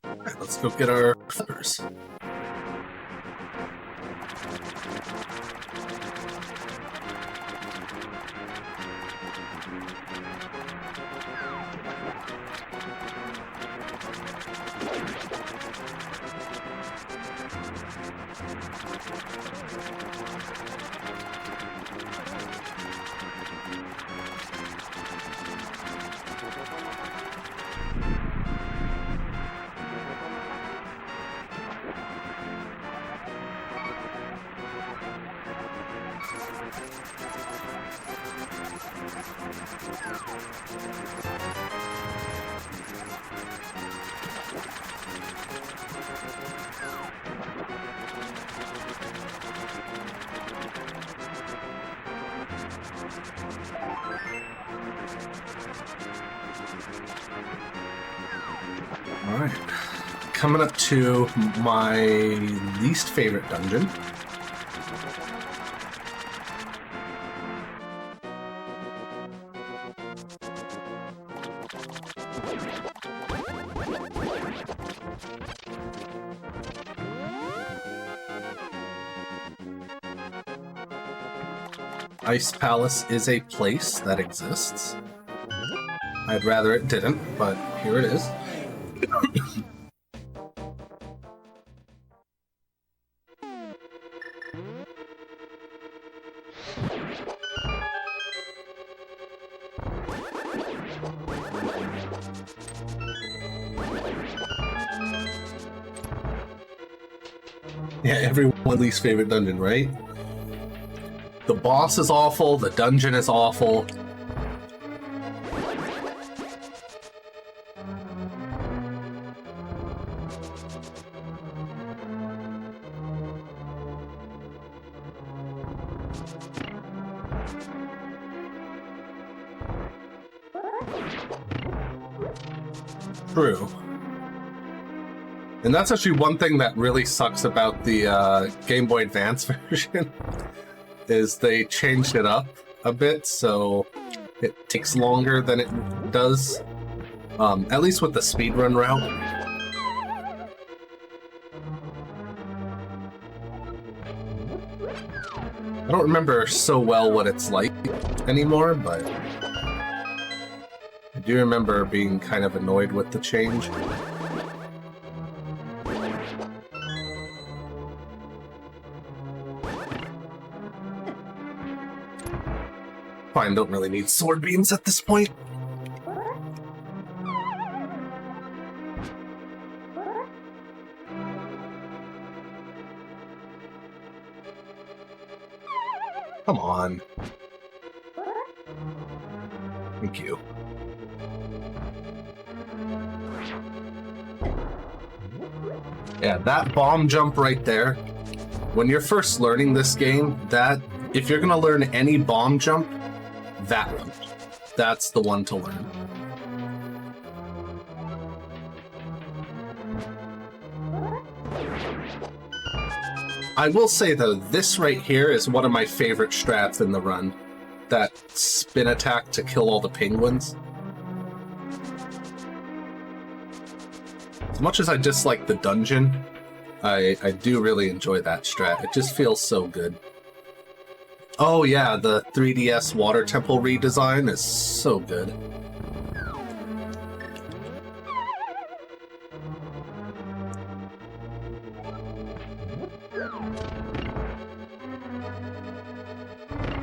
Alright, let's go get our flippers. Alright, coming up to my least favorite dungeon. Ice Palace is a place that exists. I'd rather it didn't, but here it is. Yeah, everyone's least favorite dungeon, right? The boss is awful, the dungeon is awful. True. And that's actually one thing that really sucks about the Game Boy Advance version, is they changed it up a bit, so it takes longer than it does, at least with the speedrun route. I don't remember so well what it's like anymore, but I do remember being kind of annoyed with the change. Fine, don't really need sword beams at this point. Come on. Thank you. Yeah, that bomb jump right there. When you're first learning this game, if you're gonna learn any bomb jump, that one. That's the one to learn. I will say though, this right here is one of my favorite strats in the run. That spin attack to kill all the penguins. As much as I dislike the dungeon, I do really enjoy that strat. It just feels so good. Oh yeah, the 3DS Water Temple redesign is so good.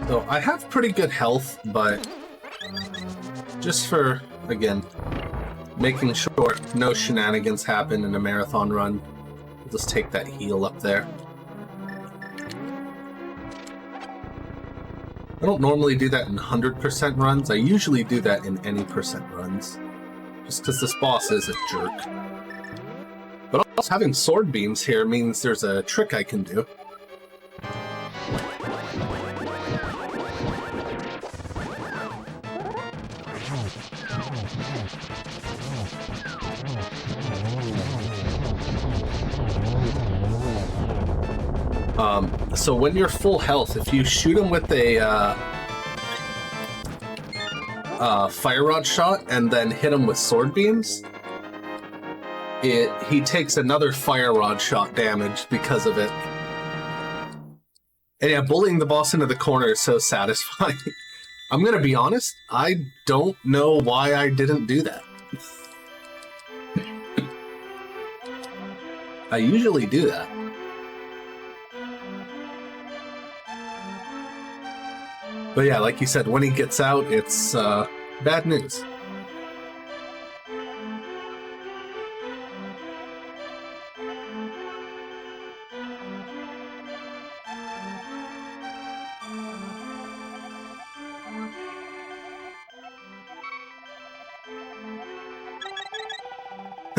So I have pretty good health, but just for, again, making sure no shenanigans happen in a marathon run, we'll just take that heal up there. I don't normally do that in 100% runs. I usually do that in any percent runs. Just because this boss is a jerk. But also having sword beams here means there's a trick I can do. So when you're full health, if you shoot him with a fire rod shot and then hit him with sword beams, he takes another fire rod shot damage because of it. And yeah, bullying the boss into the corner is so satisfying. I'm gonna be honest, I don't know why I didn't do that. I usually do that. But yeah, like you said, when he gets out, it's bad news.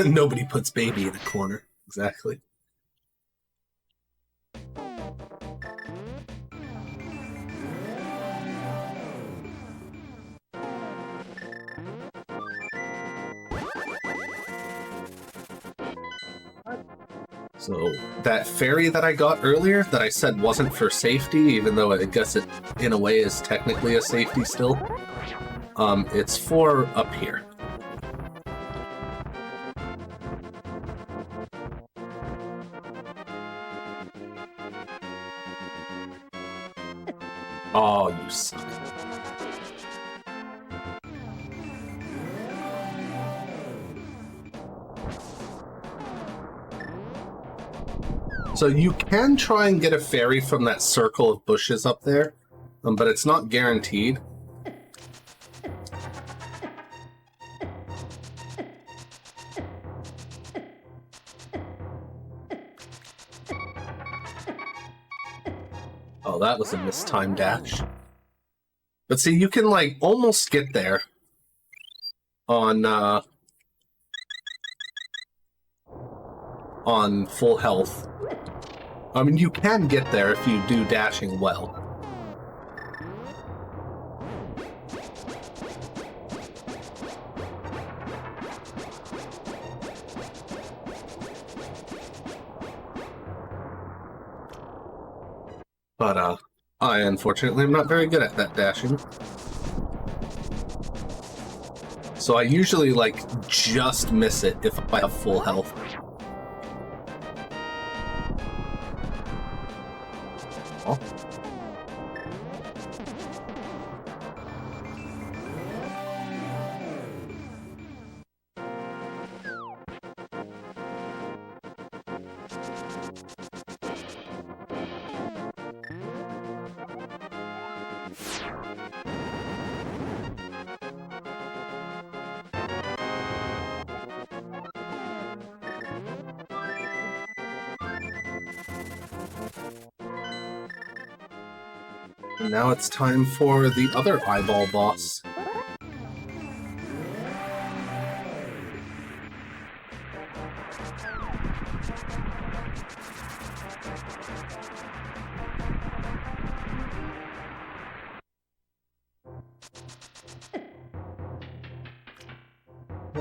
Nobody puts baby in a corner. Exactly. So that fairy that I got earlier that I said wasn't for safety, even though I guess it in a way is technically a safety still, it's for up here. Oh, you suck. So you can try and get a fairy from that circle of bushes up there, but it's not guaranteed. Oh, that was a mistimed dash. But see, you can, like, almost get there on full health. I mean, you can get there if you do dashing well. But, I unfortunately am not very good at that dashing. So I usually, like, just miss it if I have full health. Oh. And now it's time for the other eyeball boss.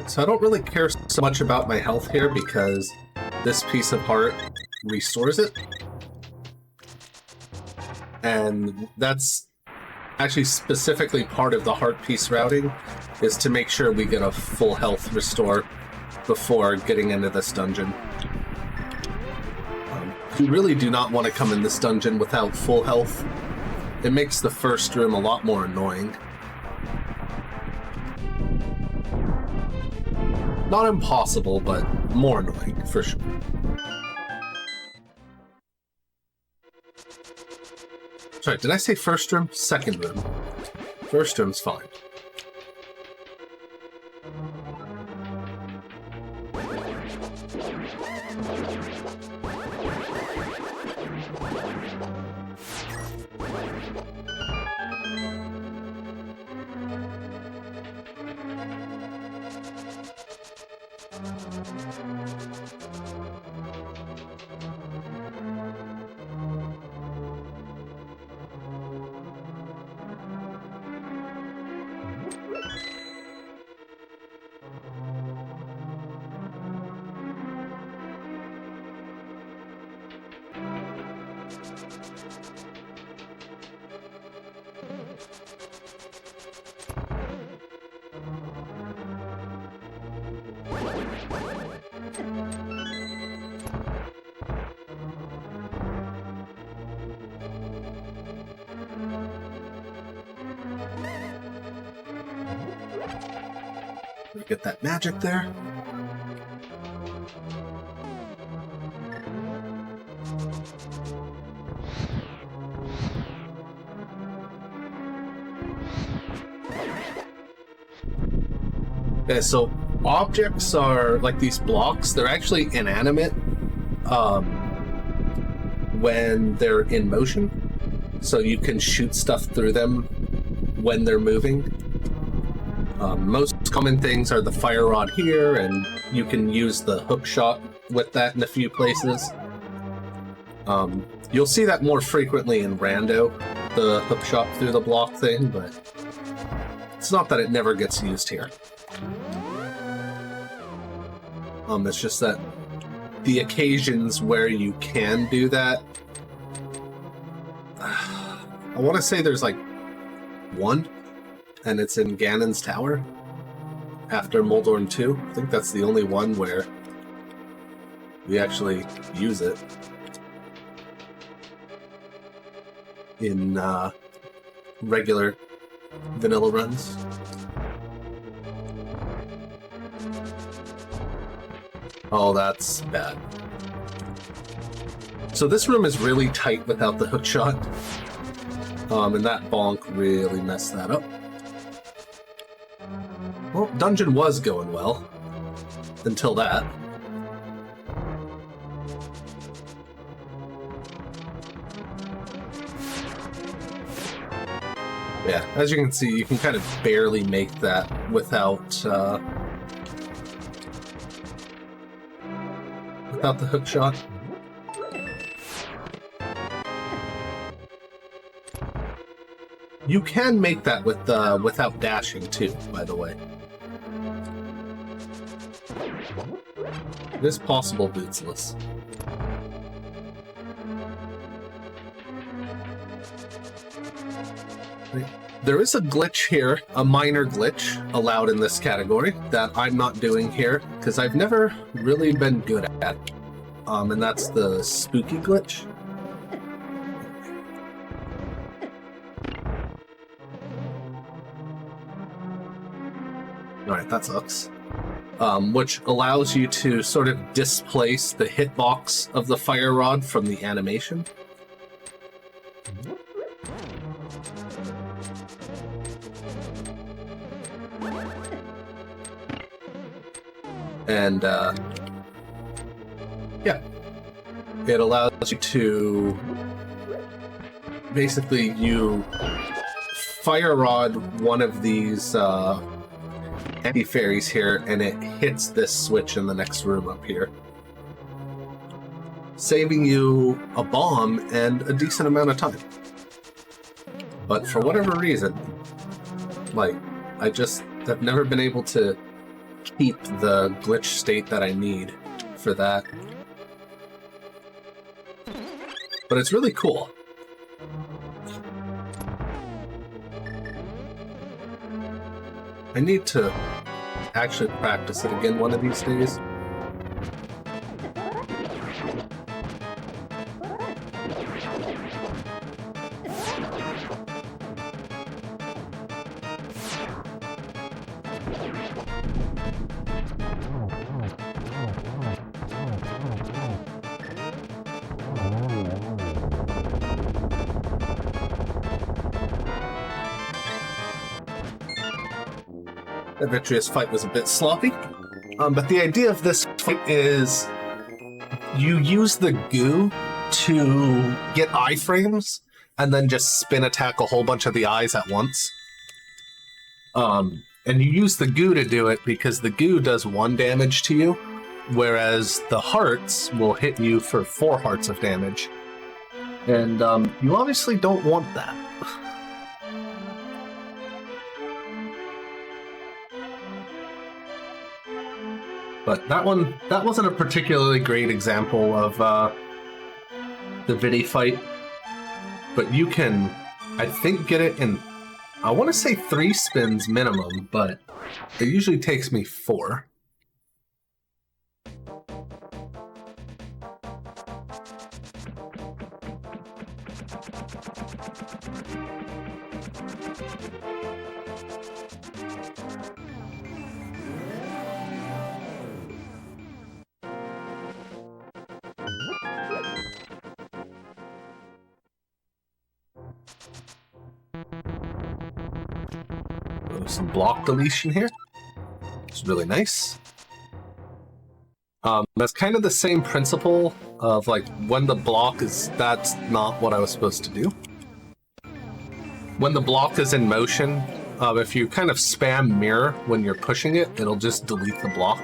So I don't really care so much about my health here because this piece of heart restores it. And that's actually specifically part of the heart piece routing, is to make sure we get a full health restore before getting into this dungeon. You really do not want to come in this dungeon without full health. It makes the first room a lot more annoying. Not impossible, but more annoying, for sure. Sorry, did I say first room? Second room. First room's fine. Get that magic there. Okay, so objects are like these blocks. They're actually inanimate when they're in motion. So you can shoot stuff through them when they're moving. Most common things are the fire rod here, and you can use the hook shot with that in a few places. You'll see that more frequently in Rando, the hook shot through the block thing, but it's not that it never gets used here. It's just that the occasions where you can do that, I want to say there's like one, and it's in Ganon's Tower after Moldorn 2. I think that's the only one where we actually use it in regular vanilla runs. Oh, that's bad. So this room is really tight without the hookshot. And that bonk really messed that up. Well, dungeon was going well. Until that. Yeah, as you can see, you can kind of barely make that without the hook shot. You can make that with without dashing too, by the way. It is possible bootsless. There is a glitch here, a minor glitch allowed in this category that I'm not doing here because I've never really been good at, and that's the spooky glitch. Alright, that sucks. Which allows you to sort of displace the hitbox of the fire rod from the animation. And, yeah. It allows you to... Basically, you fire rod one of these, anti-fairies here, and it hits this switch in the next room up here. Saving you a bomb and a decent amount of time. But for whatever reason, like, I just have never been able to keep the glitch state that I need for that. But it's really cool. I need to actually practice it again one of these days. The Vitreous fight was a bit sloppy, but the idea of this fight is you use the goo to get iframes and then just spin attack a whole bunch of the eyes at once. And you use the goo to do it because the goo does 1 damage to you, whereas the hearts will hit you for 4 hearts of damage. And you obviously don't want that. But that wasn't a particularly great example of the Vidi fight. But you can, I think, get it in, I want to say 3 spins minimum, but it usually takes me 4. Some block deletion here. It's really nice. That's kind of the same principle of like when the block is, that's not what I was supposed to do. When the block is in motion, if you kind of spam mirror when you're pushing it, it'll just delete the block,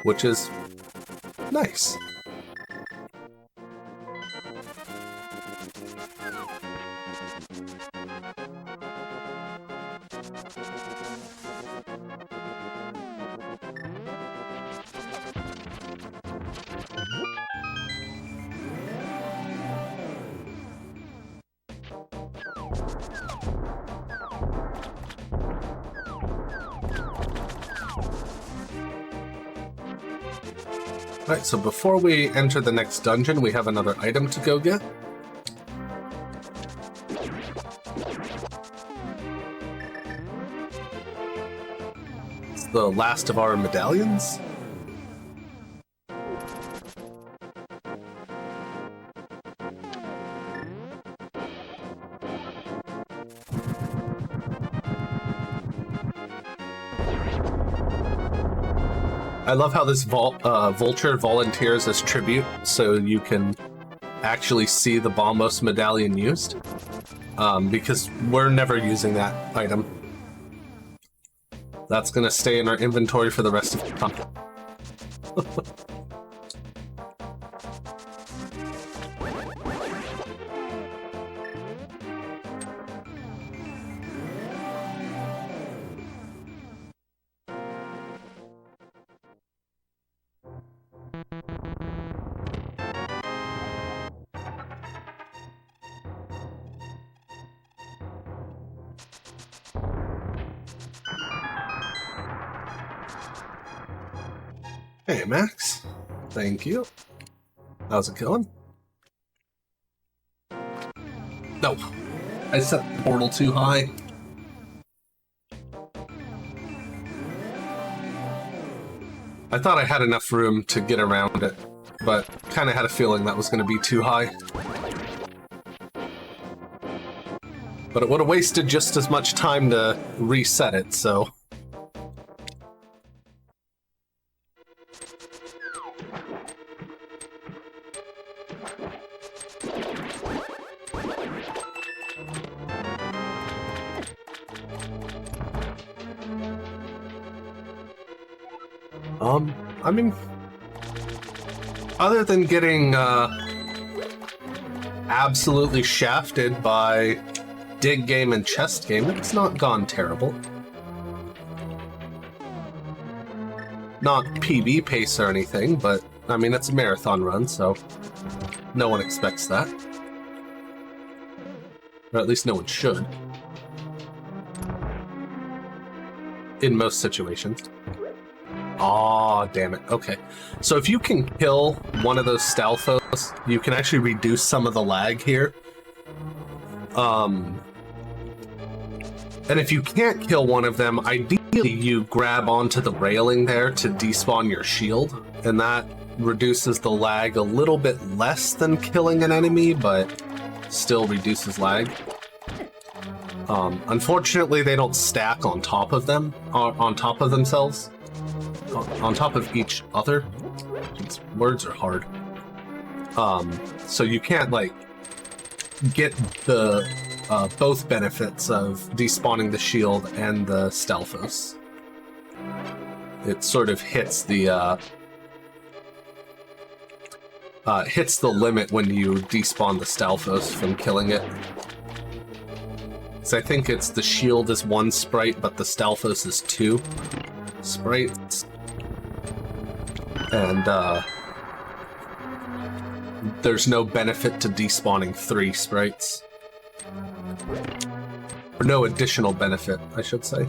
which is nice. Alright, so before we enter the next dungeon, we have another item to go get. It's the last of our medallions. I love how this vulture volunteers as tribute, so you can actually see the Bombos medallion used, because we're never using that item. That's gonna stay in our inventory for the rest of the time. Hey, Max. Thank you. How's it going? No. I set the portal too high. I thought I had enough room to get around it, but kind of had a feeling that was going to be too high. But it would have wasted just as much time to reset it, so... I mean, other than getting absolutely shafted by dig game and chest game, it's not gone terrible. Not PB pace or anything, but I mean, it's a marathon run, so no one expects that. Or at least no one should. In most situations. Aw, damn it. Okay. So if you can kill one of those Stalfos, you can actually reduce some of the lag here. And if you can't kill one of them, ideally you grab onto the railing there to despawn your shield, and that reduces the lag a little bit less than killing an enemy, but still reduces lag. Unfortunately, they don't stack on top of them, on top of themselves. On top of each other. These words are hard. So you can't, like, get the both benefits of despawning the shield and the Stalfos. It sort of hits the limit when you despawn the Stalfos from killing it. So I think it's the shield is 1 sprite, but the Stalfos is 2 sprites. And there's no benefit to despawning 3 sprites. Or no additional benefit, I should say.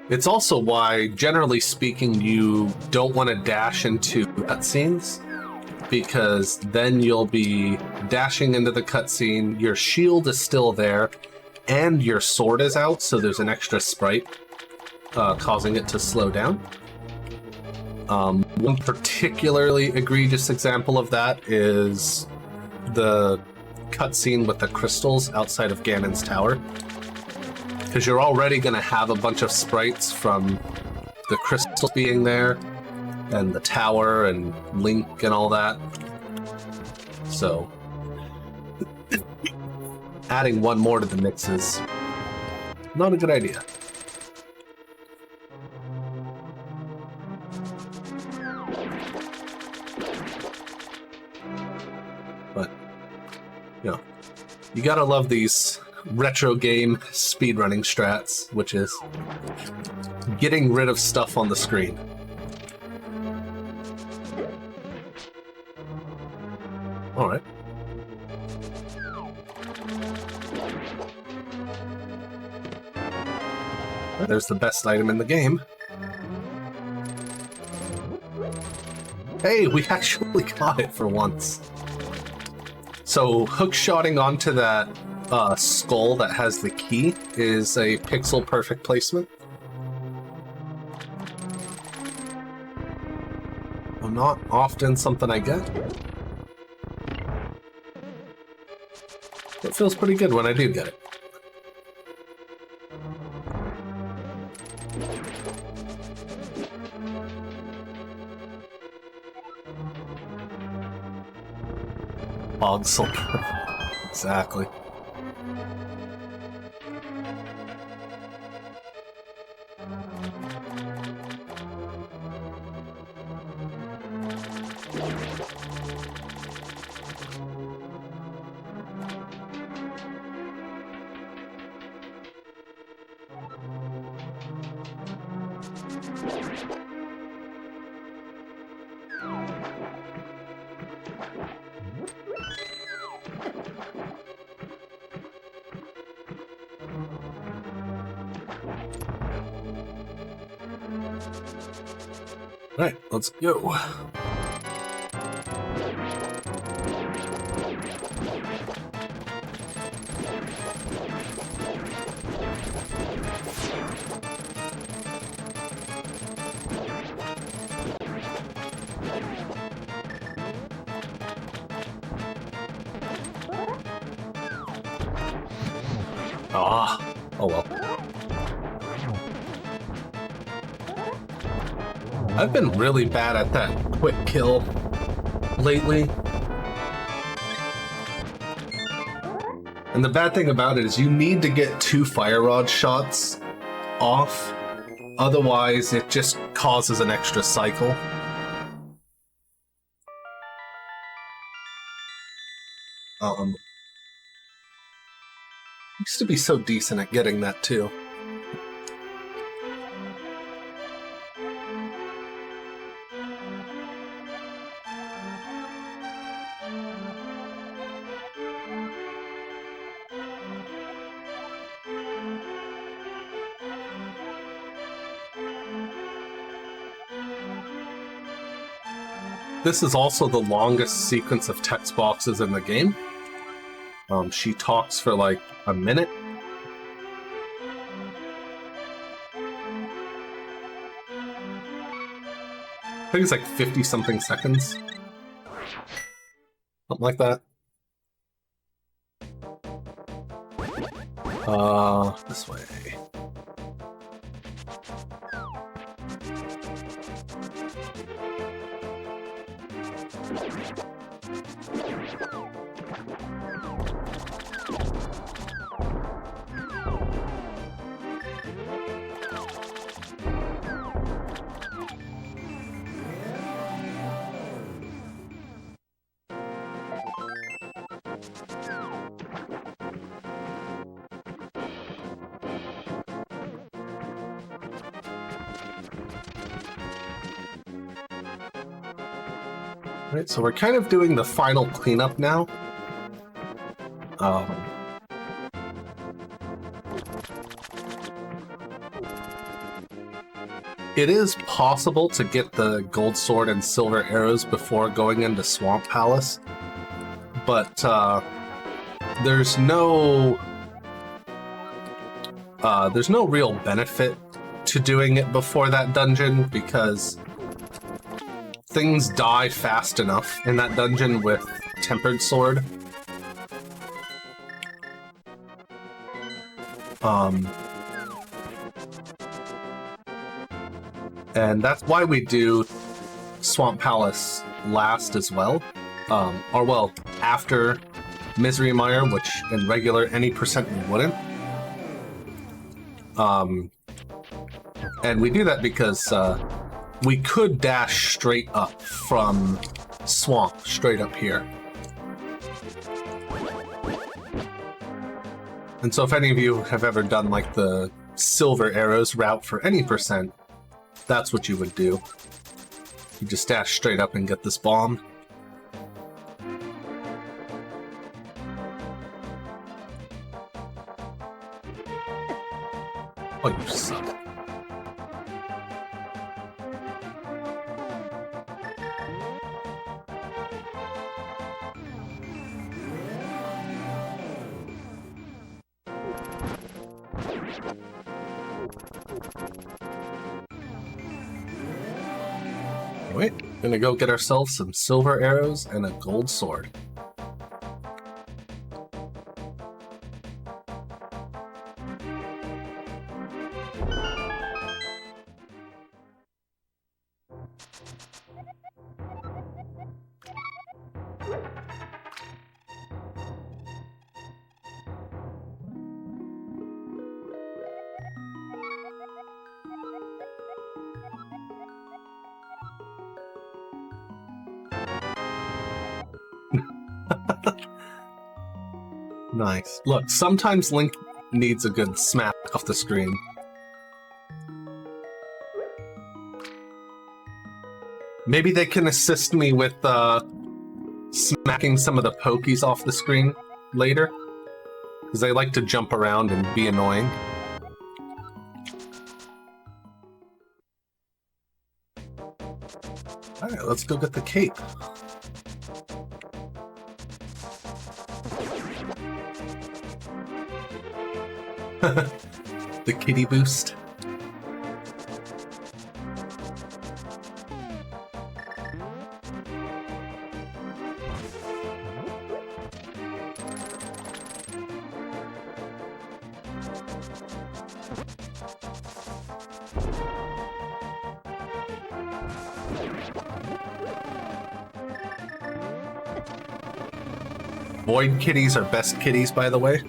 It's also why, generally speaking, you don't want to dash into cutscenes, because then you'll be dashing into the cutscene, your shield is still there, and your sword is out, so there's an extra sprite causing it to slow down. One particularly egregious example of that is the cutscene with the crystals outside of Ganon's tower. Because you're already going to have a bunch of sprites from the crystals being there, and the tower, and Link, and all that. So, adding one more to the mix is not a good idea. But, you know, you gotta love these retro game speedrunning strats, which is getting rid of stuff on the screen. Alright. There's the best item in the game. Hey, we actually got it for once. So hookshotting onto that skull that has the key is a pixel perfect placement. Well, not often something I get. It feels pretty good when I do get it. Pogsel. Exactly. Alright, let's go. Ah, oh well. I've been really bad at that quick kill lately. And the bad thing about it is you need to get 2 fire rod shots off, otherwise it just causes an extra cycle. Used to be so decent at getting that too. This is also the longest sequence of text boxes in the game. She talks for like a minute. I think it's like 50-something seconds. Something like that. This way. Right, so we're kind of doing the final cleanup now. It is possible to get the gold sword and silver arrows before going into Swamp Palace, but there's no real benefit to doing it before that dungeon because things die fast enough in that dungeon with Tempered Sword. And that's why we do Swamp Palace last as well. Or well, after Misery Mire, which in regular any percent we wouldn't. And we do that because we could dash straight up from Swamp, straight up here. And so if any of you have ever done like the silver arrows route for any percent, that's what you would do. You just dash straight up and get this bomb. Oh, you suck. Wait, gonna go get ourselves some silver arrows and a gold sword. Nice. Look, sometimes Link needs a good smack off the screen. Maybe they can assist me with smacking some of the pokies off the screen later, because they like to jump around and be annoying. Alright, let's go get the cape. The kitty boost. Void kitties are best kitties, by the way.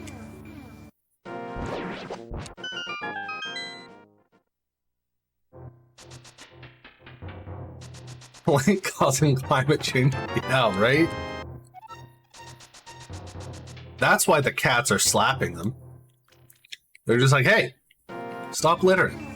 Like causing climate change. Yeah, right? That's why the cats are slapping them. They're just like, hey, stop littering.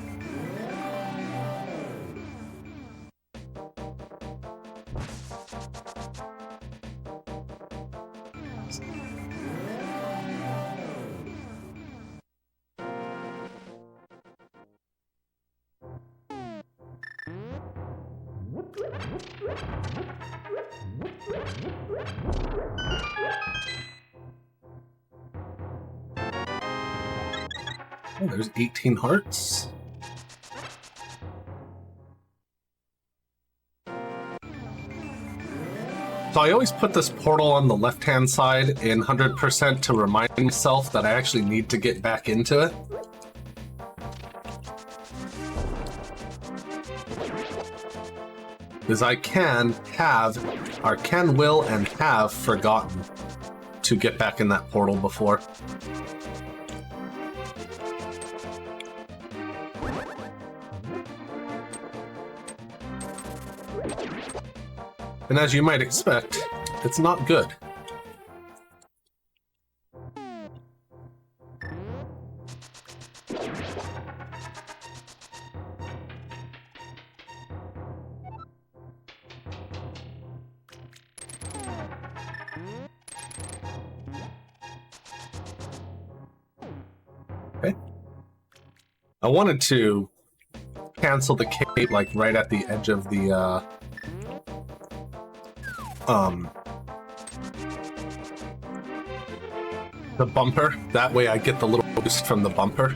Oh, there's 18 hearts. So I always put this portal on the left-hand side in 100% to remind myself that I actually need to get back into it. Because I can have, or can, will, and have forgotten to get back in that portal before. And as you might expect, it's not good. Okay. I wanted to cancel the cape like right at the edge of the bumper. That way I get the little boost from the bumper.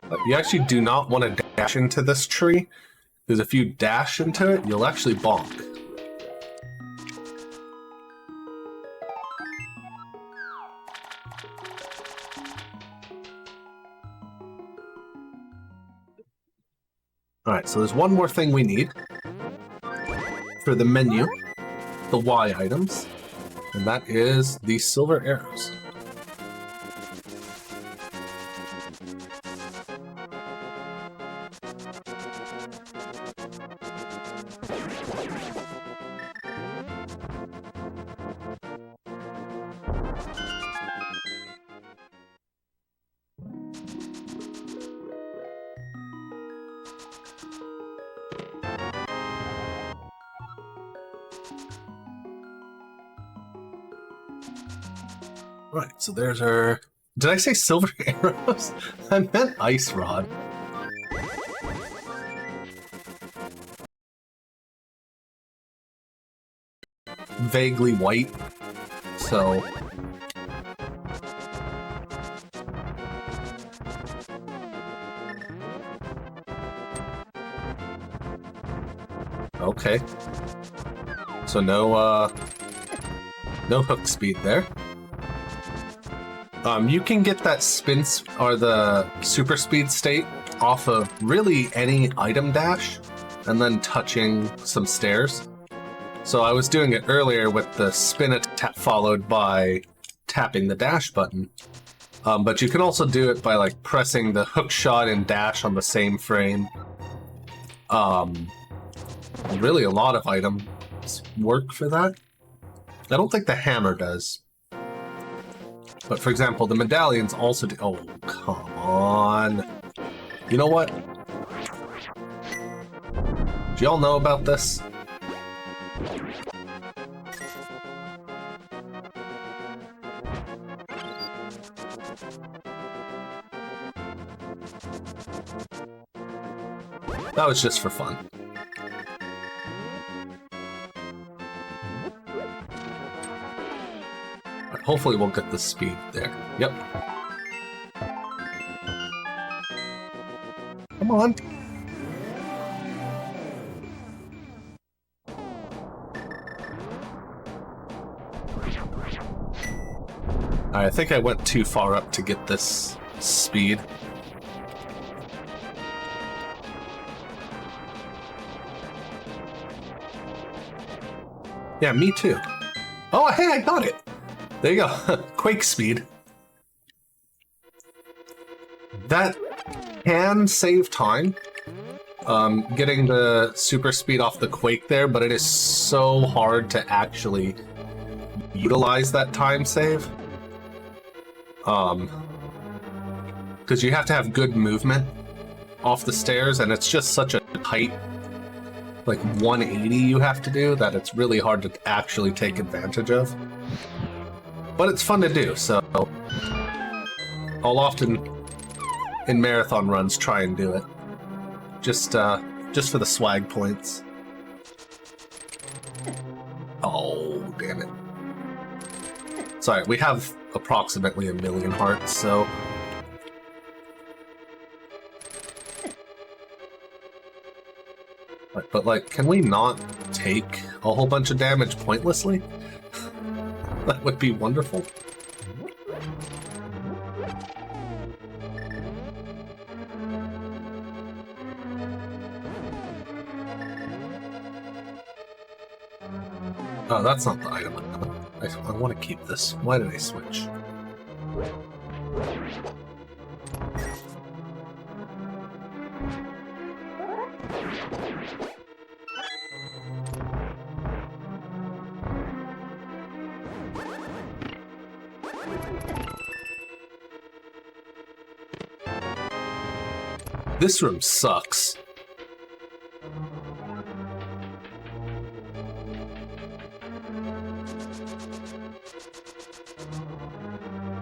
But you actually do not want to dash into this tree, because if you dash into it, you'll actually bonk. Alright, so there's one more thing we need for the menu, the Y items, and that is the silver arrows. Right, so there's our... Did I say silver arrows? I meant ice rod. Vaguely white, so... Okay. So no hook speed there. You can get that spin or the super speed state off of really any item dash and then touching some stairs. So I was doing it earlier with the spin attack followed by tapping the dash button. But you can also do it by like pressing the hook shot and dash on the same frame. Really a lot of items work for that. I don't think the hammer does. But for example, the medallions also do... Oh, come on. You know what? Do y'all know about this? That was just for fun. Hopefully we'll get the speed there. Yep. Come on. I think I went too far up to get this speed. Yeah, me too. Oh, hey, I got it! There you go. Quake speed. That can save time, getting the super speed off the Quake there, but it is so hard to actually utilize that time save. Because you have to have good movement off the stairs, and it's just such a tight, like 180 you have to do, that it's really hard to actually take advantage of. But it's fun to do, so I'll often, in marathon runs, try and do it. Just for the swag points. Oh, damn it. Sorry, we have approximately 1 million hearts, so... But like, can we not take a whole bunch of damage pointlessly? That would be wonderful. Oh, that's not the item. I want to keep this. Why did I switch? This room sucks.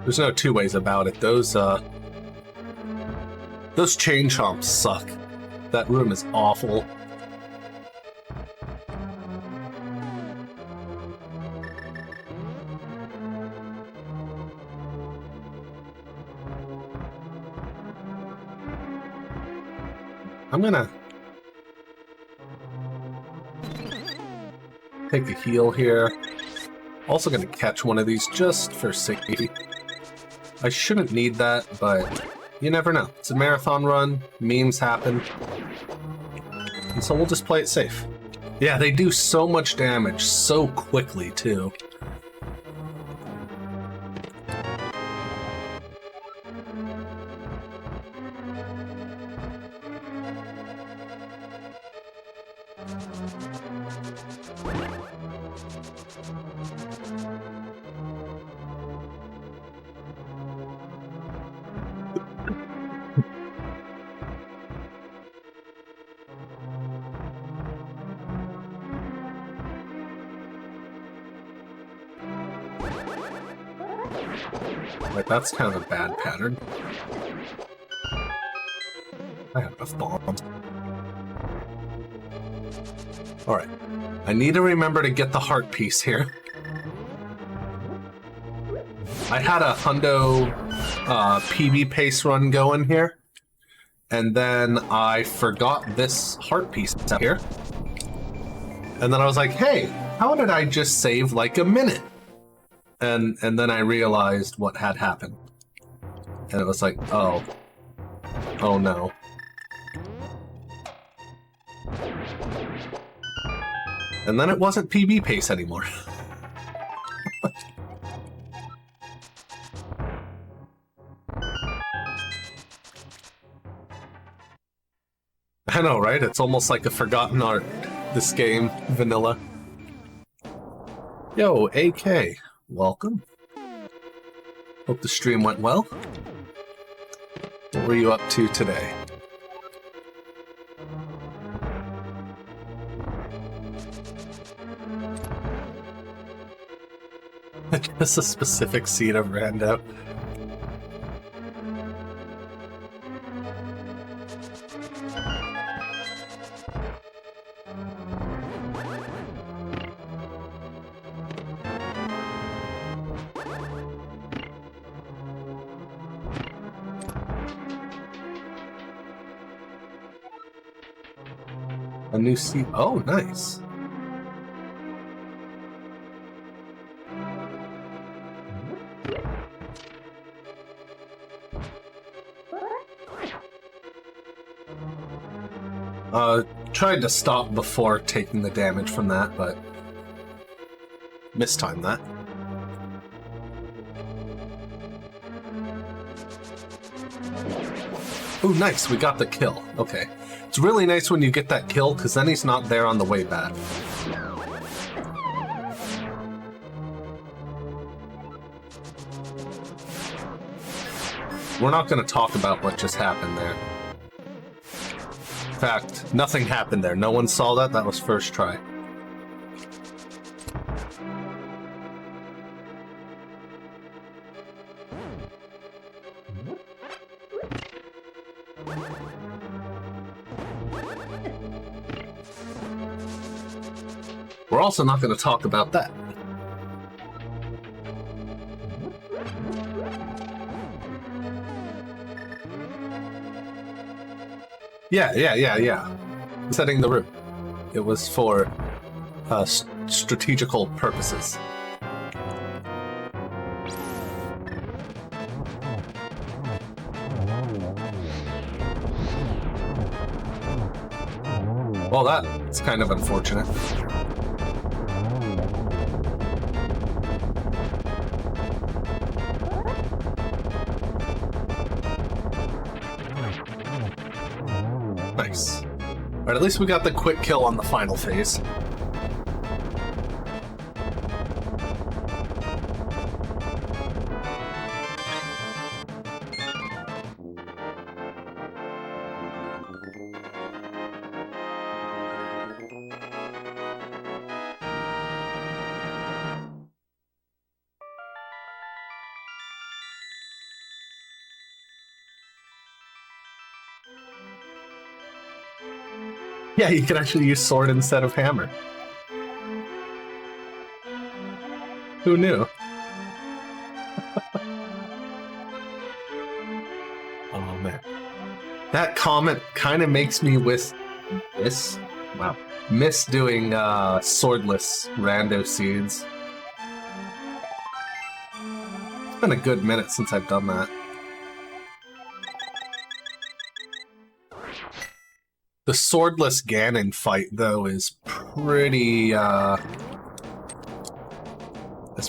There's no two ways about it. Those chain chomps suck. That room is awful. I'm gonna take a heal here. Also gonna catch one of these just for safety. I shouldn't need that, but you never know. It's a marathon run, memes happen, and so we'll just play it safe. Yeah, they do so much damage so quickly, too. Like, that's kind of a bad pattern. I have enough bombs. Alright. I need to remember to get the heart piece here. I had a hundo PB pace run going here, and then I forgot this heart piece out here. And then I was like, hey, how did I just save like a minute? And then I realized what had happened. And it was like, oh no. And then it wasn't PB pace anymore. I know, right? It's almost like a forgotten art, this game, vanilla. Yo, AK, welcome. Hope the stream went well. What were you up to today? Just a specific seed of rando. A new seed. Oh, nice. Tried to stop before taking the damage from that, but mistimed that. Ooh, nice, we got the kill. Okay. It's really nice when you get that kill, because then he's not there on the way back. We're not going to talk about what just happened there. In fact, nothing happened there. No one saw that. That was first try. We're also not going to talk about that. Yeah. Setting the route. It was for strategical purposes. Well, that's kind of unfortunate. Nice. Alright, at least we got the quick kill on the final phase. Yeah, you can actually use sword instead of hammer. Who knew? Oh man. That comment kind of makes me miss doing swordless rando seeds. It's been a good minute since I've done that. The swordless Ganon fight, though, is pretty, as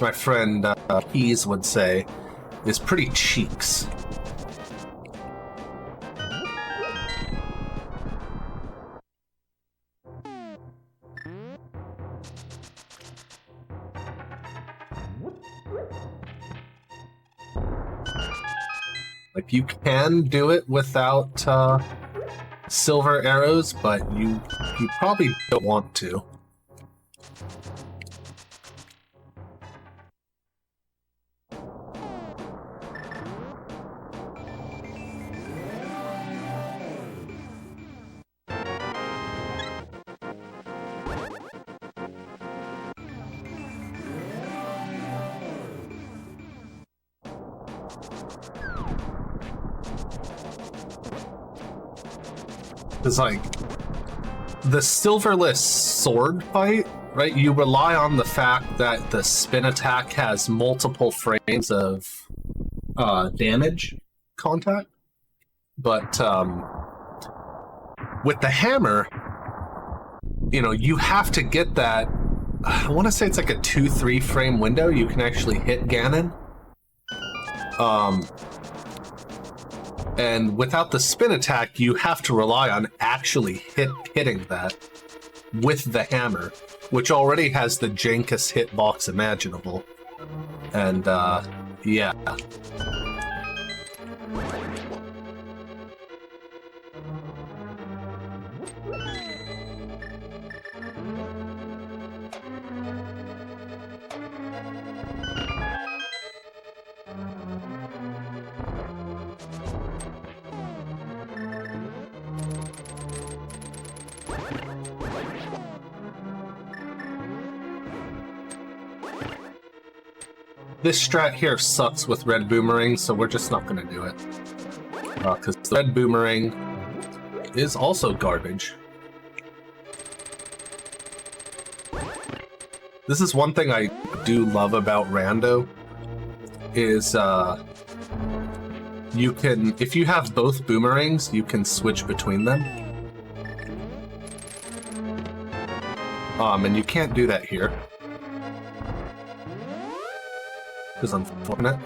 my friend Pease would say, is pretty cheeks. Like, you can do it without, silver arrows, but you probably don't want to. It's like the silverless sword fight, right? You rely on the fact that the spin attack has multiple frames of damage contact, but with the hammer, you know, you have to get that. I want to say it's like a 2-3 frame window. You can actually hit Ganon. And without the spin attack, you have to rely on actually hitting that with the hammer, which already has the jankest hitbox imaginable. And, yeah. This strat here sucks with red boomerang, so we're just not going to do it. Because the red boomerang is also garbage. This is one thing I do love about Rando, is you can, if you have both boomerangs, you can switch between them. And you can't do that here. Is unfortunate.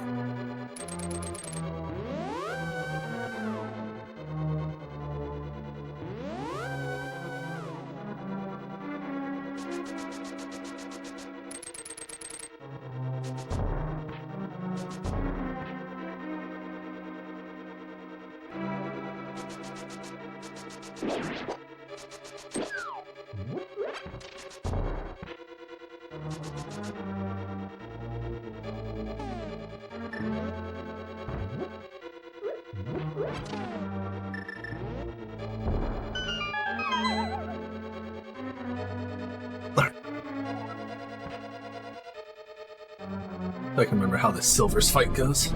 I can remember how this Silver's fight goes.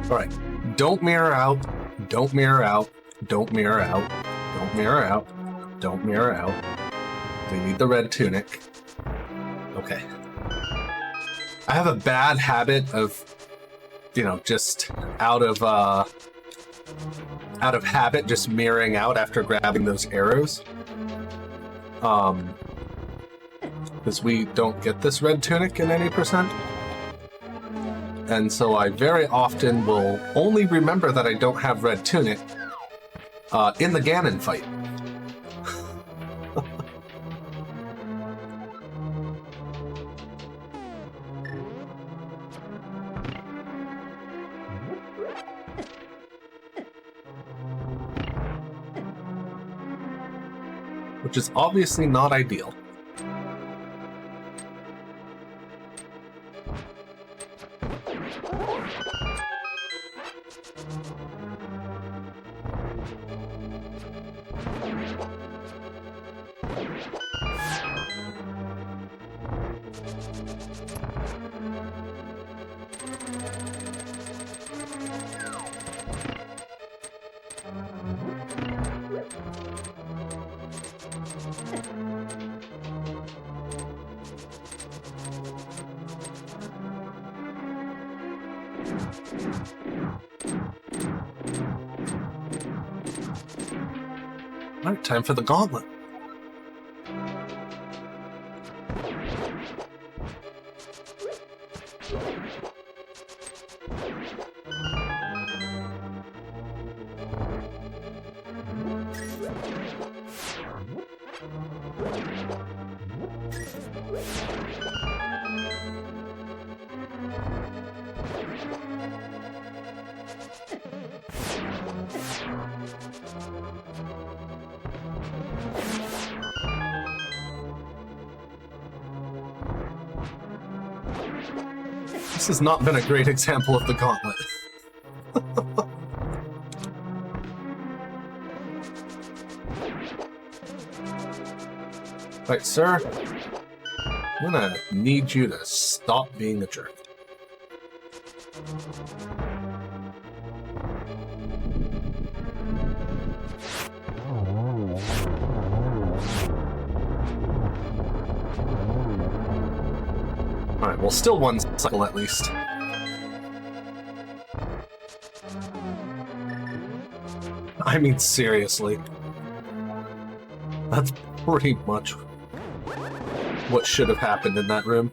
Alright, don't mirror out, don't mirror out, don't mirror out, don't mirror out, don't mirror out. We need the red tunic. Okay. I have a bad habit of, you know, just out of habit, just mirroring out after grabbing those arrows. Because we don't get this red tunic in any percent. And so I very often will only remember that I don't have red tunic in the Ganon fight. Which is obviously not ideal. Alright, time for the gauntlet. This has not been a great example of the gauntlet. Right, sir. I'm gonna need you to stop being a jerk. Alright, well, still one cycle at least. I mean, seriously. That's pretty much what should have happened in that room.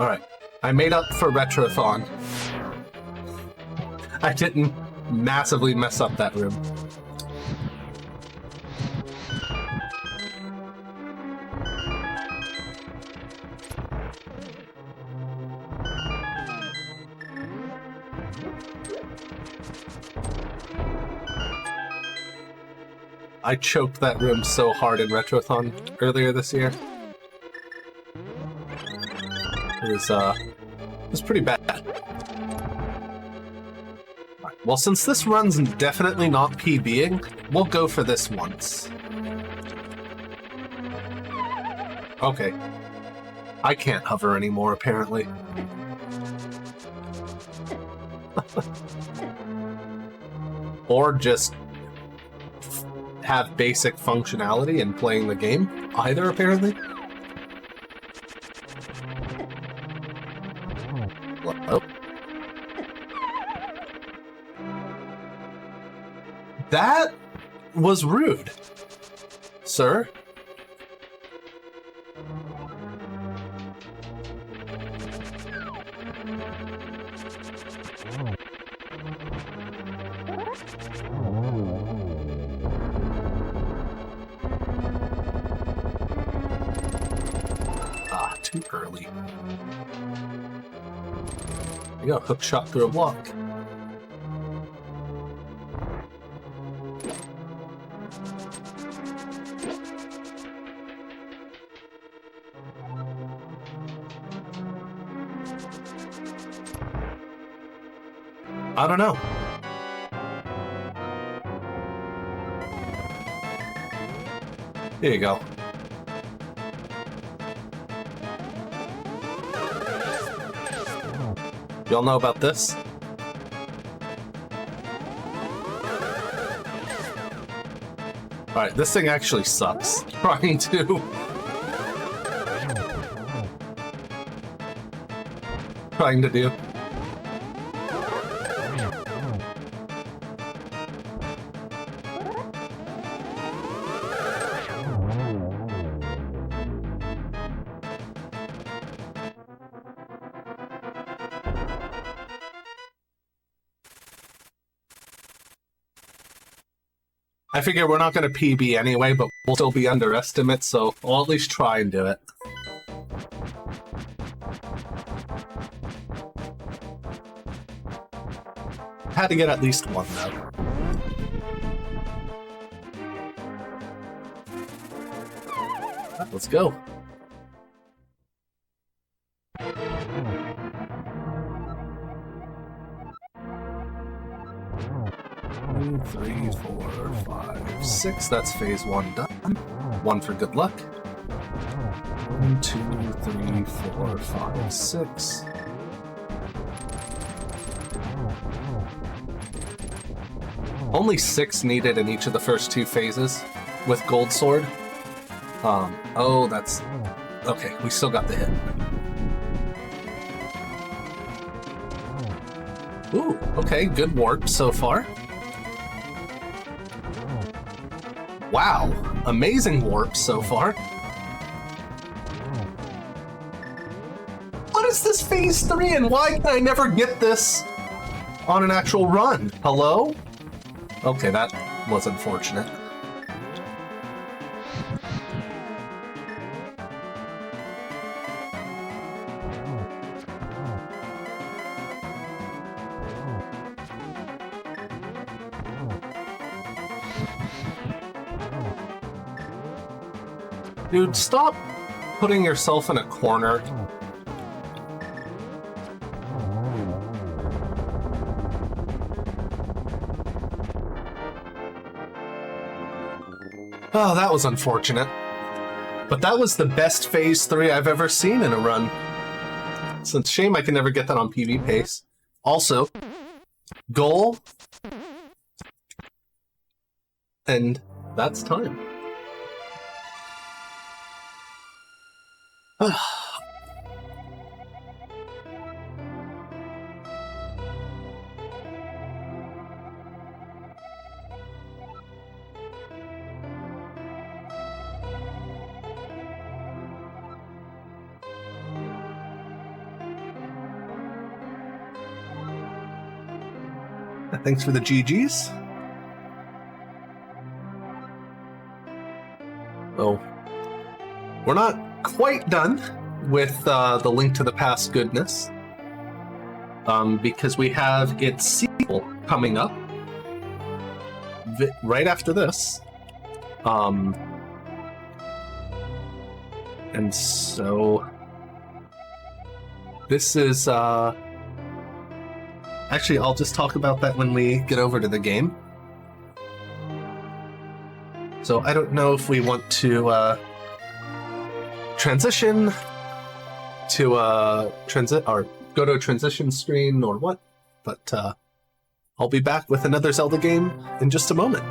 Alright, I made up for Retrothon. I didn't massively mess up that room. I choked that room so hard in Retrothon earlier this year. It was pretty bad. Right, well, since this run's definitely not PBing, we'll go for this once. Okay. I can't hover anymore, apparently. Or just have basic functionality in playing the game. Either, apparently. Oh. That was rude, sir. Ah, too early. You got a hook shot through a block. I don't know. Here you go. Y'all know about this? Alright, this thing actually sucks. Trying to do. I figure we're not going to PB anyway, but we'll still be underestimates, so I'll at least try and do it. Had to get at least one, though. Let's go. Three, 4, 5, 6. That's phase 1 done. 1 for good luck. 1, 2, 3, 4, 5, 6. Only 6 needed in each of the first 2 phases with Gold Sword. Oh, that's... Okay, we still got the hit. Ooh, okay, good warp so far. Wow, amazing warp so far. What is this phase 3 and why can I never get this on an actual run? Hello? Okay, that was unfortunate. Dude, stop putting yourself in a corner. Oh, that was unfortunate. But that was the best Phase 3 I've ever seen in a run. It's a shame I can never get that on PV pace. Also, goal. And that's time. Thanks for the GGs. Oh, we're not quite done with the Link to the Past goodness, because we have its sequel coming up right after this. And so this is actually, I'll just talk about that when we get over to the game. So I don't know if we want to transition to transit or go to a transition screen or what, but I'll be back with another Zelda game in just a moment.